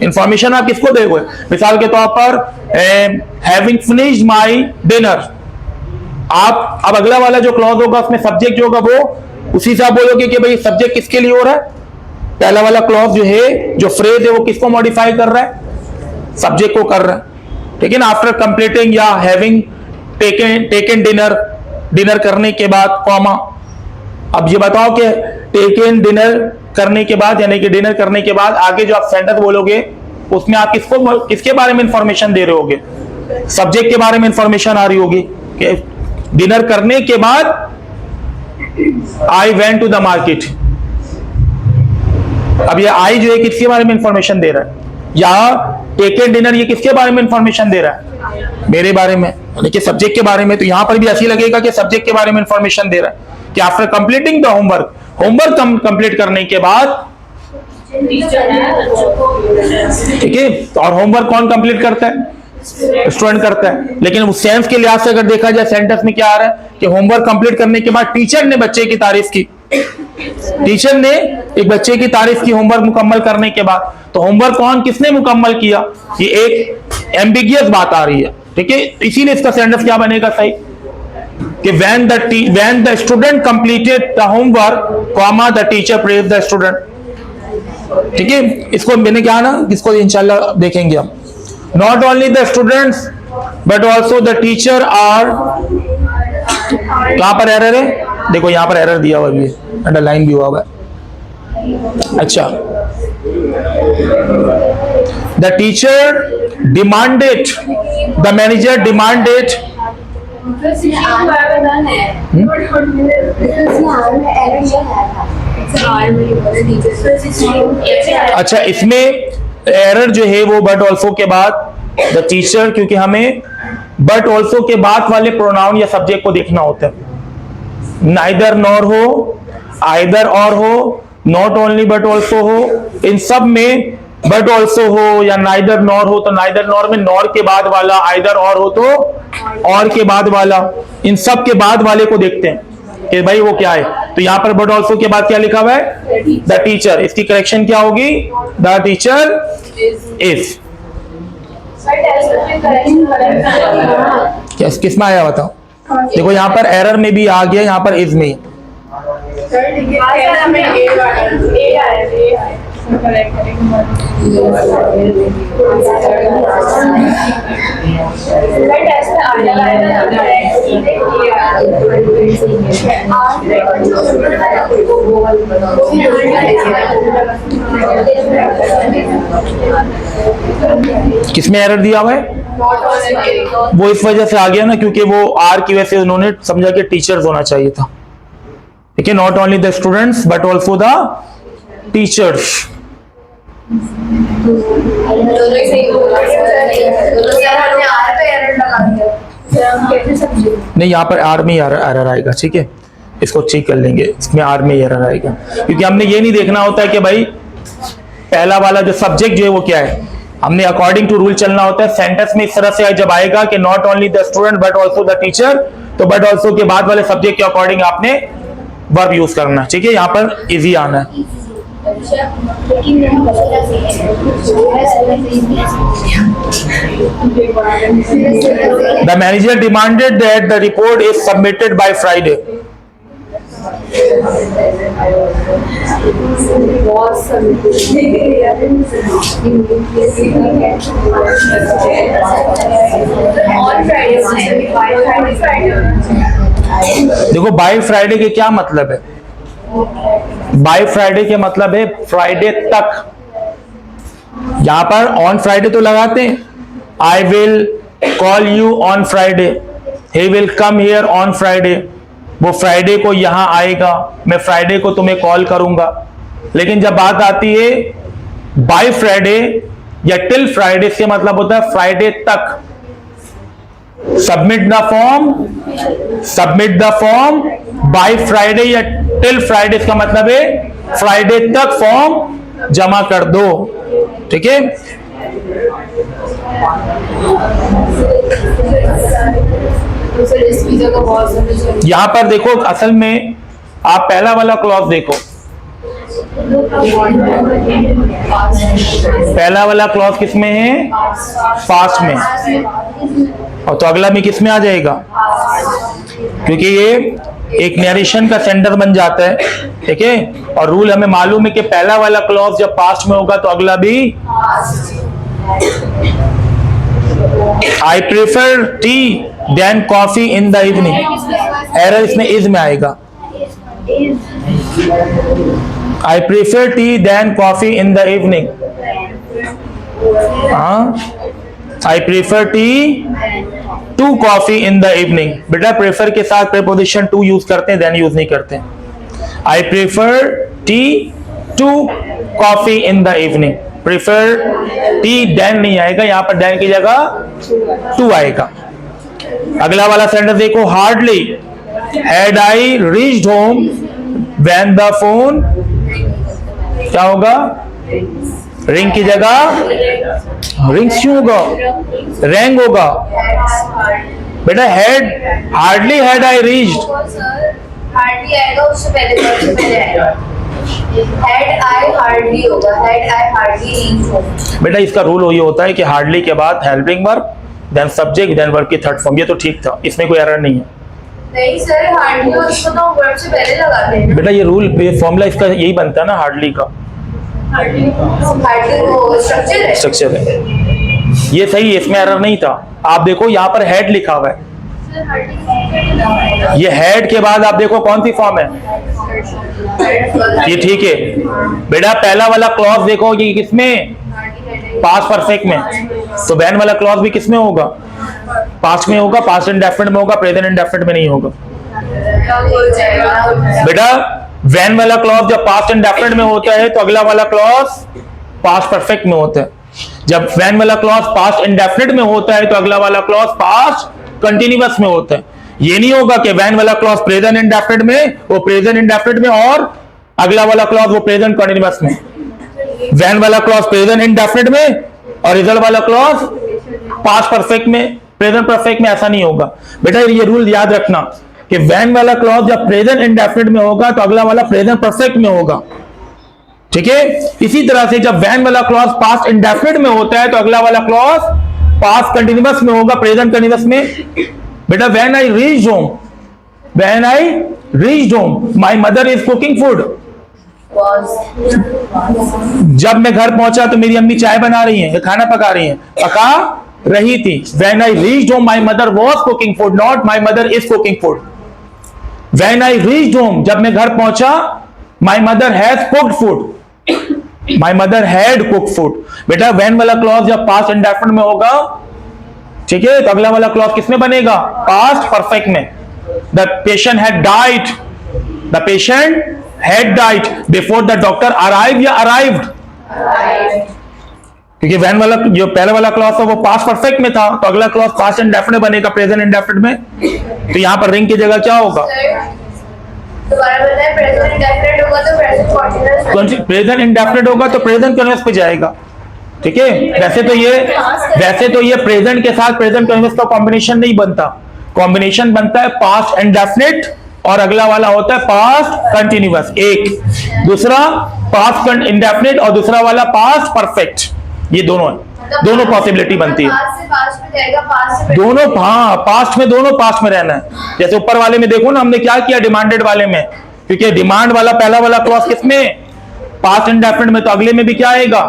इंफॉर्मेशन आप किसको दोगे? मिसाल के तौर पर हैविंग फिनिश्ड माय डिनर, आप अब अगला वाला जो क्लॉज होगा उसमें सब्जेक्ट जो होगा वो उसी से आप बोलोगे कि भाई सब्जेक्ट किसके लिए हो रहा है. पहला वाला क्लॉज जो है, जो फ्रेज है, वो किसको मॉडिफाई कर रहा है? सब्जेक्ट को कर रहा है. ठीक है ना. आफ्टर कंप्लीटिंग या हैविंग टेकन डिनर, डिनर करने के बाद कॉमा। अब ये बताओ कि टेकन डिनर करने के बाद, यानी कि डिनर करने के बाद आगे जो आप सेंटेंस बोलोगे उसमें आप किसके बारे में इंफॉर्मेशन दे रहे होगे? सब्जेक्ट के बारे में इंफॉर्मेशन आ रही होगी कि डिनर करने के बाद I went to the market. अब ये आई जो है किसके बारे में इंफॉर्मेशन दे रहा है? या टेकन डिनर ये किसके बारे में इंफॉर्मेशन दे रहा है? मेरे बारे में, यानी कि सब्जेक्ट के बारे में। तो यहां पर भी ऐसी लगेगा कि सब्जेक्ट के बारे में इंफॉर्मेशन दे रहा है कि after completing the homework, homework complete करने के बाद, ठीक है। और होमवर्क कौन कंप्लीट करता है? स्टूडेंट करता है। लेकिन उस सेंस के लिहाज से अगर देखा जाए सेंटेंस में क्या आ रहा है कि होमवर्क कंप्लीट करने के बाद टीचर ने बच्चे की तारीफ की, टीचर ने एक बच्चे की तारीफ की होमवर्क मुकम्मल करने के बाद। तो होमवर्क कौन किसने मुकम्मल किया, ये एक एम्बिगियस बात आ रही है, ठीक है। इसीलिए इसका सेंटेंस क्या बनेगा सही कि when the student completed the homework, comma the teacher praised the student, ठीक है। इसको मैंने क्या ना, इसको इंशाल्लाह देखेंगे हम। Not only the students but also the teacher are, कहां पर एरर है? देखो यहां पर एरर दिया हुआ है, अंडरलाइन भी हुआ है। अच्छा, the teacher demanded, the manager demanded, अच्छा इसमें एरर जो है वो बट ऑल्सो के बाद द टीचर, क्योंकि हमें बट ऑल्सो के बाद वाले प्रोनाउन या सब्जेक्ट को देखना होता है। नाइदर नॉर हो, आइदर और हो, नॉट ओनली बट ऑल्सो हो, इन सब में बट ऑल्सो हो या नाइदर नॉर हो, तो नाइदर नॉर में नॉर के बाद वाला, आइदर और हो तो और के बाद वाला, इन सब के बाद वाले को देखते हैं कि भाई वो क्या है। तो यहां पर बट ऑल्सो के बाद क्या लिखा हुआ है? The teacher. इसकी करेक्शन क्या होगी? The teacher is. किस में आया बताओ? देखो यहां पर एरर में भी आ गया, यहां पर इज में। किसमें एरर दिया हुआ है? वो इस वजह से आ गया ना क्योंकि वो आर की वजह से उन्होंने समझा कि टीचर्स होना चाहिए था, ठीक है। Not only the students but also the teachers. नहीं, यहाँ पर आर में एरर आएगा, ठीक है। इसको चेक कर लेंगे, इसमें आर में एरर आएगा क्योंकि हमने ये नहीं देखना होता है कि भाई पहला वाला जो सब्जेक्ट जो है वो क्या है। हमने अकॉर्डिंग टू रूल चलना होता है। सेंटेंस में इस तरह से जब आएगा कि not only the student but also the teacher, तो बट ऑल्सो के बाद वाले सब्जेक्ट के अकॉर्डिंग आपने वर्ब यूज करना है, ठीक है। यहाँ पर इजी आना है। The manager demanded that the report is submitted by Friday. देखो बाय फ्राइडे के क्या मतलब है? बाय फ्राइडे के मतलब है फ्राइडे तक। यहां पर ऑन फ्राइडे तो लगाते हैं, I will call you on Friday, he will come here on Friday. वो फ्राइडे को यहां आएगा, मैं फ्राइडे को तुम्हें कॉल करूंगा। लेकिन जब बात आती है बाय फ्राइडे या टिल फ्राइडे से मतलब होता है फ्राइडे तक। Submit the form by Friday या टिल फ्राइडे का मतलब है फ्राइडे तक फॉर्म जमा कर दो, ठीक है। यहां पर देखो असल में आप पहला वाला क्लॉज देखो, पहला वाला क्लॉज किसमें है? पास्ट में। और तो अगला में किसमें आ जाएगा? क्योंकि ये एक नरेशन का सेंटर बन जाता है, ठीक है। और रूल हमें मालूम है कि पहला वाला क्लॉज जब पास्ट में होगा तो अगला भी। I prefer tea than coffee in the evening, error इसमें इज में आएगा। I prefer tea than coffee in the evening, I prefer tea to coffee in the evening. बेटा प्रेफर के साथ प्रीपोजिशन टू यूज करते हैं, देन यूज नहीं करते। I prefer tea to coffee in the evening, prefer tea then नहीं आएगा, यहां पर देन की जगह टू आएगा। अगला वाला सेंटेंस देखो, hardly had I reached home when the phone, क्या होगा? रिंग की जगह रिंग्स क्यों होगा? रैंग होगा। बेटा had, hardly had I reached, hardly आएगा, उससे पहले आएगा। हैड आई हार्डली होगा, had I hardly reached home. बेटा इसका रूल ये होता है कि हार्डली के बाद helping verb, then subject, then verb की थर्ड फॉर्म। ये तो ठीक था, इसमें कोई एरर नहीं है। नहीं सर, हार्डली और इसको तो वर्ब से पहले लगाते हैं। बेटा ये रूल फॉर्मूला इसका यही बनता है ना, हार्डली का हार्डली वो स्ट्रक्चर है। स्ट्रक्चर है, ये सही है, इसमें एरर नहीं था। आप देखो यहाँ पर हेड लिखा हुआ है, ये हेड के बाद आप देखो कौन सी फॉर्म है, ये ठीक है। बेटा पहला वाला क्लॉज देखो ये किसमें? पास्ट परफेक्ट में, तो वैन वाला क्लॉज भी किसमें होगा? पास्ट में होगा, पास्ट इंडेफिनिट में होगा, प्रेजेंट इंडेफिनिट में नहीं होगा। बेटा वैन वाला क्लॉज जब पास्ट इंडेफिनिट में होता है तो अगला वाला क्लॉज पास्ट परफेक्ट में होता है। जब वैन वाला क्लॉज पास्ट इंडेफिनिट में होता है तो अगला वाला क्लॉज पास्ट कंटिन्यूअस में होता है। ये नहीं होगा कि वैन वाला क्लॉज प्रेजेंट इंडेफिनिट में, वो प्रेजेंट इंडेफिनिट में, और अगला वाला क्लॉज वो प्रेजेंट कंटिन्यूअस में। वैन वाला क्लॉज प्रेजेंट इंडेफिनिट में और रिजल्ट वाला क्लॉज पास्ट परफेक्ट में, प्रेजेंट परफेक्ट में। ऐसा नहीं होगा बेटा, ये रूल याद रखना कि वैन वाला क्लॉज जब प्रेजेंट इंडेफिनिट में होगा तो अगला वाला प्रेजेंट परफेक्ट में होगा, ठीक है। इसी तरह से जब वैन वाला क्लॉज पास्ट इंडेफिनिट में होता है तो अगला वाला क्लॉज पास्ट कंटिन्यूअस में होगा, प्रेजेंट कंटिन्यूअस में। बेटा when I reached home, when I reached home my mother is cooking food, जब मैं घर पहुंचा तो मेरी अम्मी चाय बना रही हैं, खाना पका रही हैं, पका रही थी। When I reached home my mother was cooking food, not my mother is cooking food. When I reached home, जब मैं घर पहुंचा, my mother has cooked food, my mother had cooked food. बेटा व्हेन वाला क्लॉज जब past indefinite में होगा, ठीक है, तो अगला वाला क्लॉज किसमें बनेगा? पास्ट परफेक्ट में। The patient had died, the patient had died before the doctor arrive या अराइव्ड, क्योंकि वैन वाला जो पहले वाला क्लॉज था वो पास्ट परफेक्ट में था, तो अगला क्लॉज पास्ट इंडेफिनिट बनेगा प्रेजेंट इंडेफिनिट में। तो यहां पर रिंग की जगह क्या होगा? दोबारा बताएं, प्रेजेंट इंडेफिनिट होगा तो प्रेजेंट कंटीन्यूअस, प्रेजेंट इंडेफिनिट होगा तो प्रेजेंट कंटीन्यूअस पे जाएगा, ठीक है। वैसे तो ये प्रेजेंट के साथ प्रेजेंट कंटीन्यूअस का कॉम्बिनेशन नहीं बनता, कॉम्बिनेशन बनता है पास्ट इंडेफिनिट और अगला वाला होता है पास्ट कंटीन्यूअस, एक दूसरा पास्ट इंडेफिनिट और दूसरा वाला पास्ट परफेक्ट। ये दोनों है, दोनों पॉसिबिलिटी बनती है, पास्ट से पास्ट में जाएगा, पास्ट से दोनों, हाँ पास्ट में, दोनों पास्ट में रहना है। जैसे ऊपर वाले में देखो ना, हमने क्या किया डिमांडेड वाले में, क्योंकि डिमांड वाला पहला वाला क्लॉज किसमें? पास्ट इंडेफिनिट में, तो अगले में भी क्या आएगा?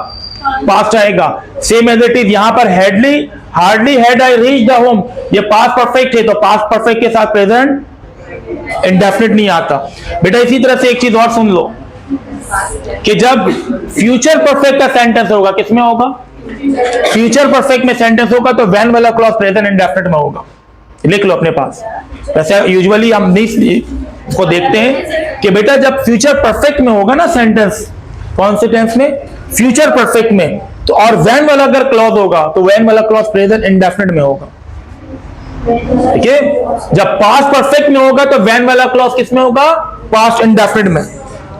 पास्ट आएगा। सेम एज इट इज यहां पर Hadley, hardly had I reached the home, ये पास्ट परफेक्ट है तो पास्ट परफेक्ट के साथ प्रेजेंट इंडेफिनिट नहीं आता। बेटा इसी तरह से एक चीज और सुन लो कि जब फ्यूचर परफेक्ट का सेंटेंस होगा, किसमें होगा? फ्यूचर परफेक्ट में सेंटेंस होगा तो व्हेन वाला क्लॉज प्रेजेंट इंडेफिनिट में होगा। लिख लो अपने पास। वैसे यूजुअली हम नहीं इसको देखते हैं कि बेटा जब फ्यूचर परफेक्ट में होगा ना सेंटेंस, कौन से टेंस में? फ्यूचर परफेक्ट में, तो और व्हेन वाला अगर क्लॉज होगा तो व्हेन वाला क्लॉज प्रेजेंट इंडेफिनिट में होगा, ठीक है। जब पास्ट परफेक्ट में होगा तो व्हेन वाला क्लॉज किस में होगा? पास्ट इंडेफिनिट में।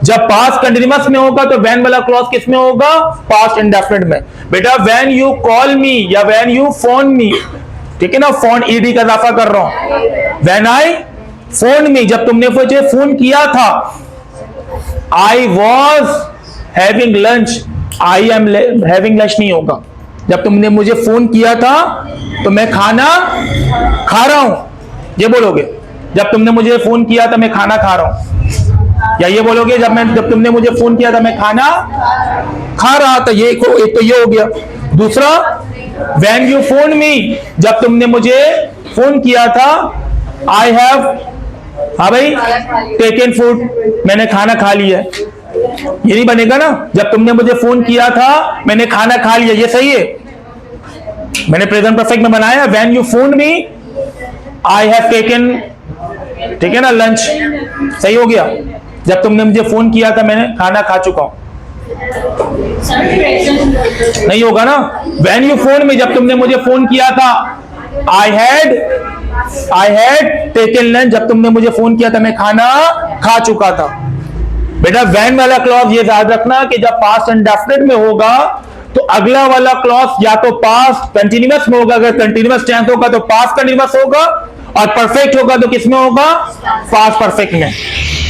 जब पास्ट कंटीन्यूअस में होगा तो व्हेन वाला क्लॉज किस में होगा? पास्ट इंडेफिनिट में। बेटा व्हेन यू कॉल मी या व्हेन यू फोन मी, ठीक है ना, फोन ईडी का इजाफा कर रहा हूं। व्हेन आई फोन मी, जब तुमने मुझे फोन किया था। I was having lunch, I am having lunch नहीं होगा। जब तुमने मुझे फोन किया था तो मैं खाना खा रहा हूं, ये बोलोगे। जब तुमने मुझे फोन किया था मैं खाना खा रहा हूं, या ये बोलोगे जब तुमने मुझे फोन किया था मैं खाना खा रहा था। ये एक तो ये हो गया। दूसरा व्हेन यू फोन मी, जब तुमने मुझे फोन किया था, आई हैव, हाँ भाई, टेकन फूड, मैंने खाना खा लिया। ये नहीं बनेगा ना, जब तुमने मुझे फोन किया था मैंने खाना खा लिया, ये सही है। मैंने प्रेजेंट परफेक्ट में बनाया, when you phone me I have taken, ठीक है ना, लंच, सही हो गया। जब तुमने मुझे फोन किया था मैंने खाना खा चुका हूं, नहीं होगा ना। व्हेन यू फोन में, जब तुमने मुझे फोन किया था, आई हैड टेकन लंच, जब तुमने मुझे फोन किया था मैं खाना खा चुका था। बेटा व्हेन वाला क्लॉज ये याद रखना कि जब पास्ट इंडेफिनिट में होगा तो अगला वाला क्लॉज या तो पास्ट कंटिन्यूअस में होगा, अगर कंटिन्यूअस टेंस होगा तो पास्ट कंटिन्यूअस होगा, और परफेक्ट होगा तो किसमें होगा, पास्ट परफेक्ट में।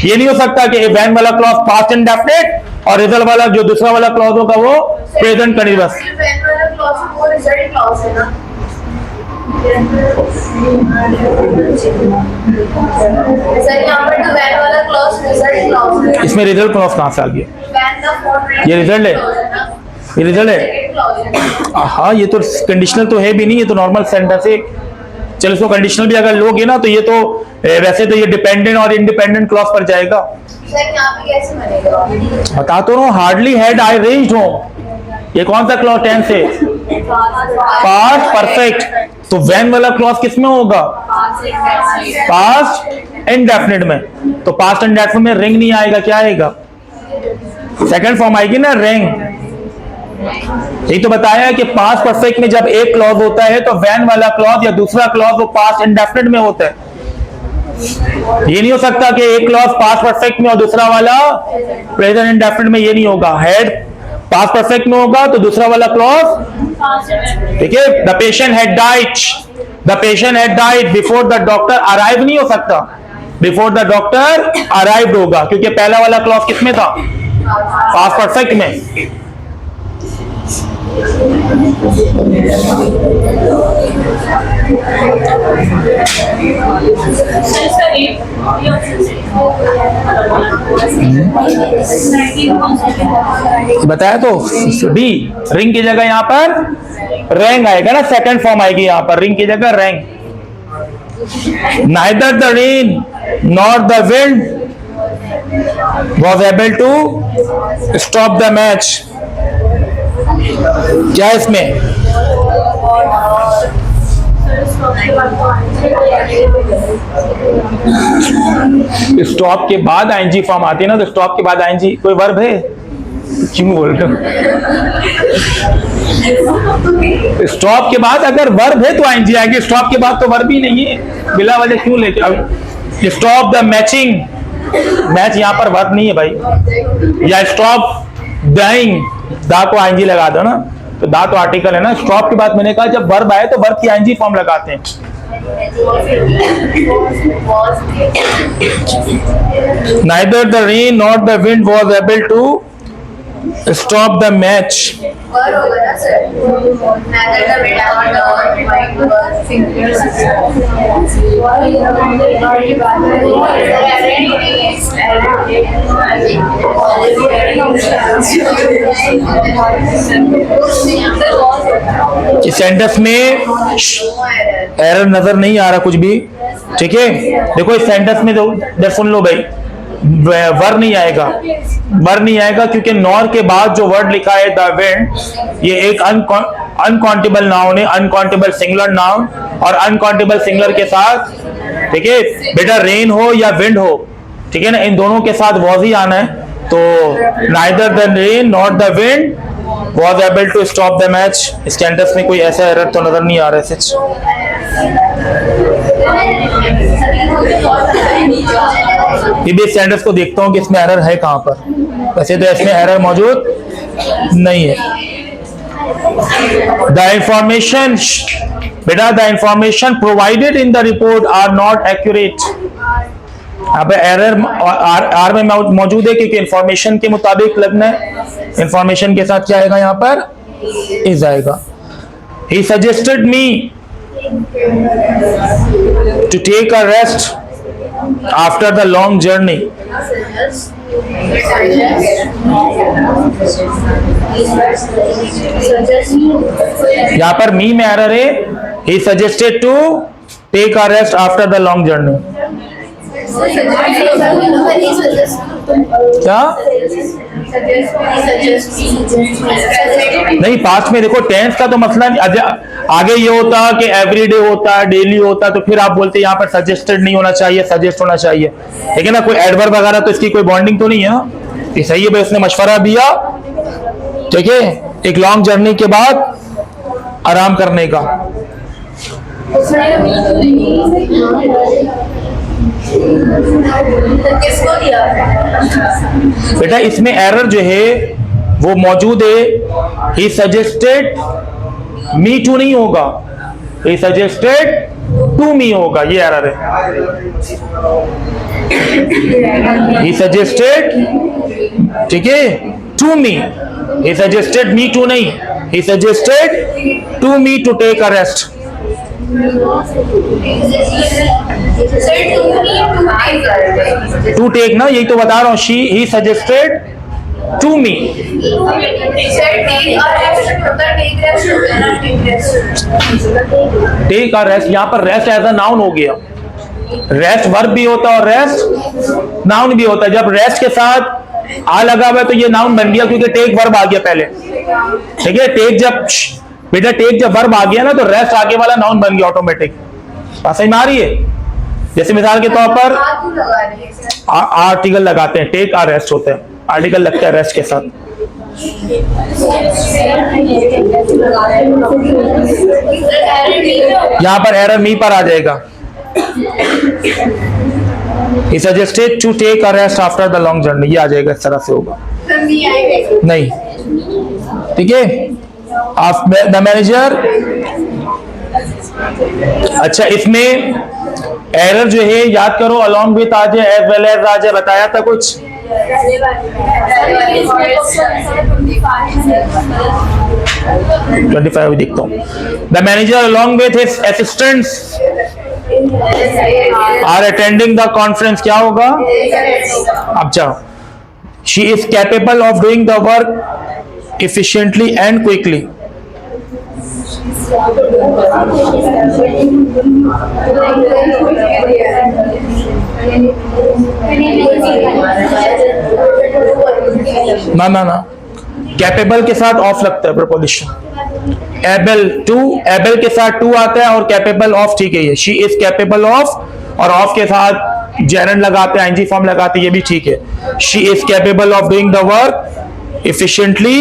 ये नहीं हो सकता कि व्हेन वाला क्लॉज पास्ट इंडेफिनिट और रिजल्ट वाला जो दूसरा वाला क्लॉज होगा वो प्रेजेंट कंटिन्यूअस। व्हेन वाला क्लॉज वो रिजल्ट क्लॉज है ना। सर यहाँ पर तो व्हेन वाला क्लॉज रिजल्ट क्लॉज है। इसमें रिजल्ट क्लॉज कहां से आ गया? व्हेन द फोन, ये रिजल्ट है, ये रिजल्ट है। हाँ, ये तो कंडीशनल तो है भी नहीं, ये तो नॉर्मल सेंटेंस है। चलो इसको कंडीशनल भी अगर लोगे ना तो ये तो वैसे तो ये डिपेंडेंट और इंडिपेंडेंट क्लॉज पर जाएगा। सर यहाँ पे कैसे बनेगा? बता तो रहा हूँ, hardly had I reached home, ये कौन सा क्लॉज टेंस है? Past perfect. तो व्हेन वाला क्लॉज किसमें होगा? पास्ट इंडेफिनिट में। तो पास्ट इंडेफिनिट में रिंग नहीं आएगा, क्या आएगा? सेकंड फॉर्म आएगी ना, रिंग। यही तो बताया कि पास्ट परफेक्ट में जब एक क्लॉज होता है तो व्हेन वाला क्लॉज या दूसरा क्लॉज वो पास्ट इंडेफिनिट में होता है। ये नहीं हो सकता कि एक क्लॉज पास्ट परफेक्ट में और दूसरा वाला प्रेजेंट इंडेफिनिट में, ये नहीं होगा। हैड पास्ट परफेक्ट में होगा तो दूसरा वाला क्लॉज, ठीक है। The patient had died, the patient had died before the doctor arrive नहीं हो सकता, बिफोर द डॉक्टर अराइव्ड होगा, क्योंकि पहला वाला क्लॉज किसमें था? पास्ट परफेक्ट में। बताया तो डी, रिंग की जगह यहां पर रैंग आएगा ना, सेकंड फॉर्म आएगी यहां पर, रिंग की जगह wrong. Neither the rain nor the wind was able to stop the match. क्या इसमें? स्टॉप के बाद आईएनजी फॉर्म आती है ना, तो स्टॉप के बाद आईएनजी कोई वर्ब है? क्यों बोल रहे हो? स्टॉप के बाद अगर वर्ब है तो आईएनजी आएगी, स्टॉप के बाद तो वर्ब ही नहीं है, बिला वजह क्यों लेके? अब स्टॉप द मैचिंग, मैच यहाँ पर वर्ब नहीं है भाई। या स्टॉप डाइंग, दा को आईएनजी लगा दो ना, तो दा तो आर्टिकल है ना। स्टॉप के बाद मैंने कहा जब वर्ब आए तो वर्ब की आईएनजी फॉर्म लगाते हैं। Neither the rain nor the wind was able to stop the match. वर होगा ना sir, neither the wind nor the wind were fingers. इस सेंटेंस में एरर नजर नहीं आ रहा कुछ भी, ठीक है। देखो इस सेंटेंस में तो सुन लो भाई, वर नहीं आएगा, वर नहीं आएगा क्योंकि नॉर के बाद जो वर्ड लिखा है द विंड, ये एक अनकाउंटेबल नाउन है, अनकाउंटेबल सिंगुलर नाउन, और अनकाउंटेबल सिंगुलर के साथ, ठीक है बेटा, रेन हो या विंड हो, ठीक है ना, इन दोनों के साथ वॉज ही आना है। तो neither the rain not the wind was able to stop the match. इस सेंटेंस में कोई ऐसा एरर तो नजर नहीं आ रहा है सच। ये भी सेंटेंस को देखता हूं कि इसमें एरर है कहां पर। वैसे तो इसमें एरर मौजूद नहीं है। द इंफॉर्मेशन, बेटा the information provided in the report are not accurate. यहाँ पे एरर आर में मौजूद है क्योंकि इंफॉर्मेशन के मुताबिक लगना है। इंफॉर्मेशन के साथ क्या आएगा यहाँ पर? इज आएगा। He suggested me to take a rest after the long journey. यहाँ पर मी में एरर है, he suggested to take a rest after the long journey. क्या नहीं, पास्ट में देखो टेंस का तो मसला नहीं, आगे ये होता कि एवरीडे होता, डेली होता, तो फिर आप बोलते यहाँ पर सजेस्टेड नहीं होना चाहिए, सजेस्ट होना चाहिए। ठीक है ना, कोई एडवर्ब वगैरह तो इसकी कोई बॉन्डिंग तो नहीं है ना, ये सही है भाई, उसने मशवरा दिया। ठीक है, एक लॉन्ग जर्नी के बाद आराम करने का। किसको दिया? बेटा इसमें एरर जो है वो मौजूद है, ही सजेस्टेड मी टू नहीं होगा, ही सजेस्टेड टू मी होगा, ये एरर है। ही सजेस्टेड, ठीक है, to me, he suggested me to नहीं, he suggested to me to take a rest. To take ना, यही तो बता रहा हूँ, she he suggested to me. Take a rest, यहाँ पर रेस्ट एज अ नाउन हो गया। रेस्ट वर्ब भी होता है और रेस्ट नाउन भी होता है। जब रेस्ट के साथ आ लगा हुआ है तो ये नाउन बन गया, क्योंकि टेक वर्ब आ गया पहले। ठीक है, टेक जब बेटा टेक जब वर्ब आ गया ना तो रेस्ट आगे वाला नाउन बन गया ऑटोमेटिक। बात समझ में आ रही है? जैसे मिसाल के तौर पर आर्टिकल लगाते हैं, टेक आ रेस्ट होता है, आर्टिकल लगता है रेस्ट के साथ। यहां पर एरर मी पर आ जाएगा। He suggested to take a rest after the long journey, ये आ जाएगा, इस तरह से होगा। नहीं, ठीक है, द मैनेजर। अच्छा, इसमें एरर जो है याद करो, अलॉन्ग विथ आ जाए, एज वेल एज आ जाए, बताया था कुछ। 25 देखता हूँ। The manager along with his assistants are attending the conference, क्या होगा? अब जाओ, she is capable of doing the work efficiently and quickly। ना ना ना, कैपेबल के साथ ऑफ लगता है प्रपोजिशन। एबल टू, एबल के साथ टू आता है और कैपेबल ऑफ, ठीक है, ये शी इज कैपेबल ऑफ, और ऑफ के साथ जेरंड लगाते हैं, आईएनजी फॉर्म लगाते हैं, ये भी ठीक है। She is capable of doing the work efficiently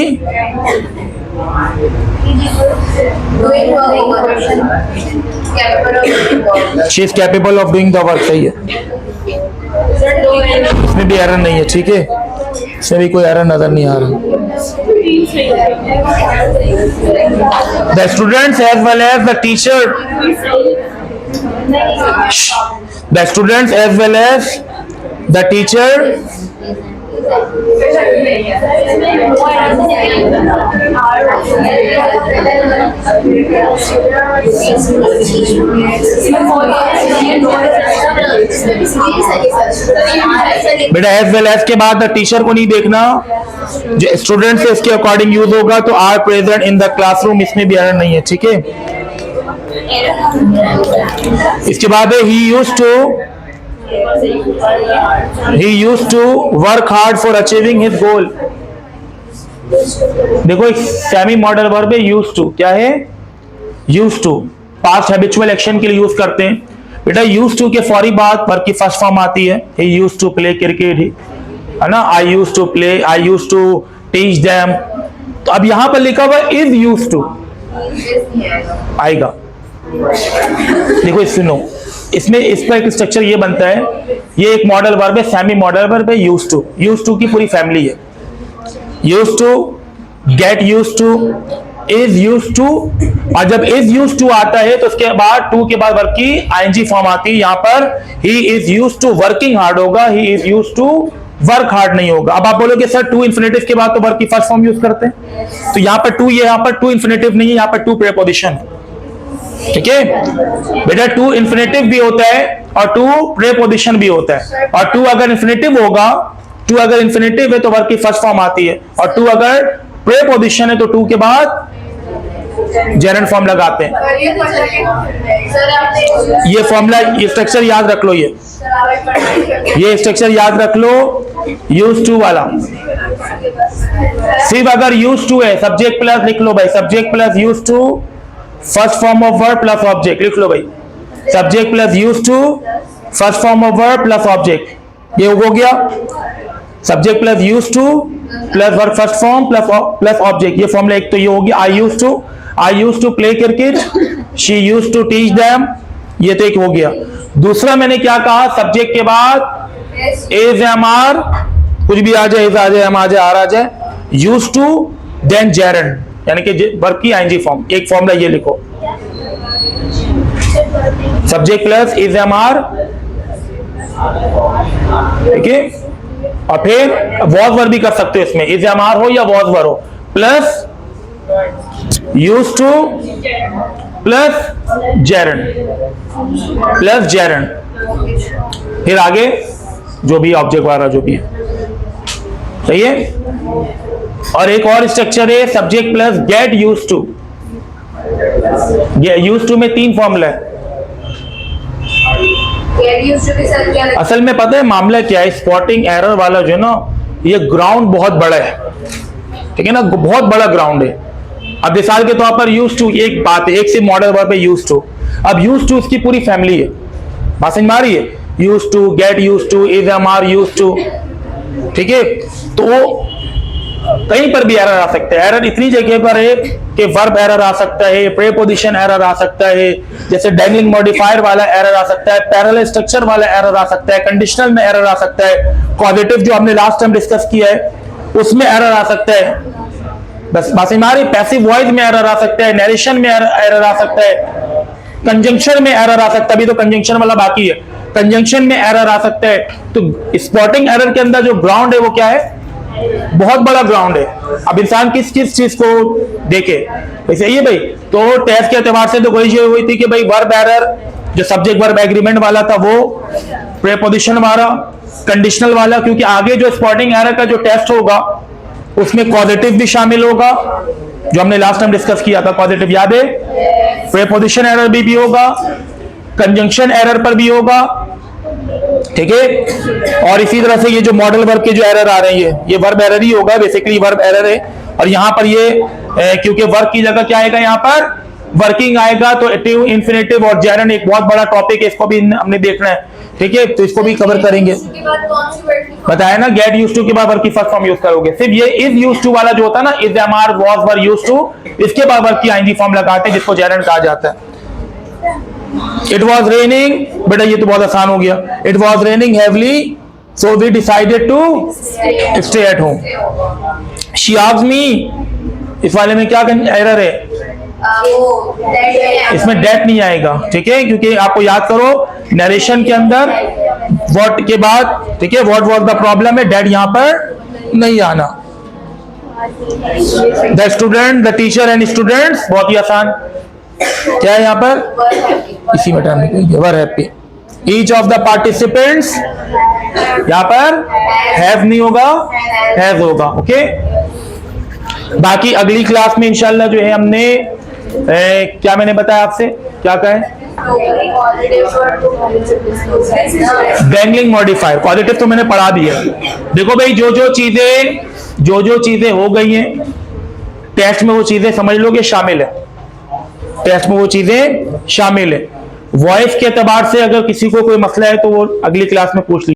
she is capable of doing the work, सही है, इसमें भी एरर नहीं है। ठीक है, इसमें भी कोई एरर नजर नहीं आ रहा। The students as well as the teacher, the students as well as the teacher बेटा एज वेल एज के बाद द टीचर को नहीं देखना, जो स्टूडेंट से इसके अकॉर्डिंग यूज होगा। तो are present in the classroom, इसमें भी एरर नहीं है। ठीक है, इसके बाद है he used to work hard for achieving his goal। देखो एक सेमी मॉडल वर्ब है, used to, क्या है? used to, past habitual action के लिए यूज करते हैं। बेटा used to के फौरी बाद वर्ब की फर्स्ट फॉर्म आती है, he used to play cricket, है ना, I used to play, I used to teach them। तो अब यहां पर लिखा हुआ is used to आएगा। देखो सुनो, इसमें इसका एक स्ट्रक्चर ये बनता है, ये एक मॉडल वर्ब है, सेमी मॉडल वर्ब है, यूज्ड टू। यूज्ड टू की पूरी फैमिली है, used to, get used to, is used to, और जब इज यूज्ड टू आता है तो उसके बाद टू के बाद वर्ब की आईएनजी फॉर्म आती है। यहाँ पर he is used to working hard होगा, he is used to work hard नहीं होगा। अब आप बोलोगे सर टू इन्फिनेटिव के बाद तो वर्ब की फर्स्ट फॉर्म यूज करते हैं, तो यहाँ पर टू, यहाँ पर टू इन्फिनेटिव नहीं है, यहाँ पर टू प्रीपोजिशन। ठीक है बेटा, टू इन्फिनेटिव भी होता है और टू प्रेपोजिशन भी होता है। और टू अगर इन्फिनेटिव होगा, टू अगर इन्फिनेटिव है तो वर्ब की फर्स्ट फॉर्म आती है, और टू अगर प्रेपोजिशन है तो टू के बाद जेरेंड फॉर्म लगाते हैं। ये फॉर्मूला, ये स्ट्रक्चर याद रख लो, ये स्ट्रक्चर याद रख लो, यूज टू वाला। सिर्फ अगर यूज टू है, सब्जेक्ट प्लस लिख लो भाई, subject plus use to, first form of verb plus object लिख लो भाई, subject plus use to, first form of verb plus object, ये हो गया। Subject plus use to plus verb first form plus object, ये फॉर्मूला एक तो ये हो गया। I use to play cricket, she use to teach them, ये तो एक हो गया। दूसरा मैंने क्या कहा, सब्जेक्ट के बाद इज एम आर, कुछ भी आ जाए, इज आ जाए, एम आ जाए, आर आ जाए, यूज टू देन जेरेंड, यानी कि वर्ब की आईएनजी फॉर्म। एक फॉर्मूला ये लिखो, subject plus is am are, ठीक है, और फिर वॉज वर्ब भी कर सकते हो इसमें, इज एम आर हो या वॉज वर्ब हो, plus use to plus gerund, फिर आगे जो भी ऑब्जेक्ट वाला जो भी है, सही है। और एक और स्ट्रक्चर है subject plus get use to. Use to में तीन फॉर्मूला है। असल में पता है मामला क्या है, स्पॉटिंग एरर वाला जो है ना, ये ग्राउंड बहुत बड़ा है, ठीक है ना, बहुत बड़ा ग्राउंड है। अब मिसाल के तौर पर यूज टू एक बात है, एक से मॉडल वर्ब है यूज टू। अब यूज टू इसकी पूरी फैमिली है, बात समझ में आ रही है, use to, get use to, is am are use to, ठीक है। तो कहीं पर भी एरर आ सकता है। एरर इतनी जगह पर है कि वर्ब एरर आ सकता है, प्रीपोजिशन एरर आ सकता है, जैसे डैंगलिंग मॉडिफायर वाला एरर आ सकता है, पैरेलल स्ट्रक्चर वाला एरर आ सकता है, कंडीशनल में एरर आ सकता है, पॉजिटिव जो हमने लास्ट टाइम डिस्कस किया है उसमें एरर आ सकता है, बस बात समझ में आ रही। पैसिव वॉइस में एरर आ सकता है, नरेशन में एरर आ सकता है, कंजंक्शन में एरर आ सकता है, अभी तो कंजंक्शन वाला बाकी है, कंजंक्शन में एरर आ सकता है। तो स्पॉटिंग एरर के अंदर जो ग्राउंड है वो क्या है, बहुत बड़ा ग्राउंड है। अब इंसान किस किस चीज को देखे, वैसे ये भाई, तो टेस्ट के एतबार से तो कोई चीज हुई थी कि भाई वर्ब एरर जो सब्जेक्ट वर्ब एग्रीमेंट वाला था वो, प्रीपोजिशन वाला, कंडीशनल वाला, क्योंकि आगे जो स्पॉटिंग एरर का जो टेस्ट होगा उसमें पॉजिटिव भी शामिल होगा, जो हमने लास्ट टाइम डिस्कस किया था, पॉजिटिव याद है, प्रीपोजिशन एरर भी होगा, कंजंक्शन एरर पर भी होगा, ठीक है। और इसी तरह से ये जो मॉडल वर्ब के जो एरर आ रहे हैं ये वर्ब एरर ही होगा, बेसिकली वर्ब एरर है। और यहाँ पर ये क्योंकि वर्ब की जगह क्या आएगा, यहाँ पर वर्किंग आएगा, तो एक्टिव, इन्फिनेटिव और जेरेंड एक बहुत बड़ा टॉपिक है, इसको भी हमने देखना है, ठीक है, तो इसको भी कवर करेंगे। बताया ना, गेट यूज टू के बाद वर्ब की फर्स्ट फॉर्म यूज करोगे। सिर्फ ये इज यूज टू वाला जो होता है ना, is am are was were use to, इसके बाद वर्ब की आईएनजी फॉर्म लगाते हैं जिसको जेरेंड कहा जाता है। इट वॉज रेनिंग, बेटा ये तो बहुत आसान हो गया, it was raining heavily so we decided to stay at home. She asked me, इस वाले में क्या एरर है, इसमें डेट नहीं आएगा, ठीक है, क्योंकि आपको याद करो नरेशन के अंदर व्हाट के बाद, ठीक है, व्हाट वाज द प्रॉब्लम है, डेट यहां पर नहीं आना। The student, the teacher and students, बहुत ही आसान, क्या है यहाँ पर, इसी में टाइम निकलेंगे, were happy. Each of the participants, यहाँ पर हैव नहीं होगा, हैव होगा, ओके। बाकी अगली क्लास में इंशाल्लाह जो है हमने क्या मैंने बताया आपसे, क्या कहा है, डैंगलिंग मॉडिफायर, पॉजिटिव तो मैंने पढ़ा दिया। देखो भाई, जो जो चीजें हो गई हैं टेस्ट में, वो चीजें समझ लो कि शामिल है, टेस्ट में वो चीजें शामिल है। वॉइस के एतबार से अगर किसी को कोई मसला है तो वो अगली क्लास में पूछ लीजिए।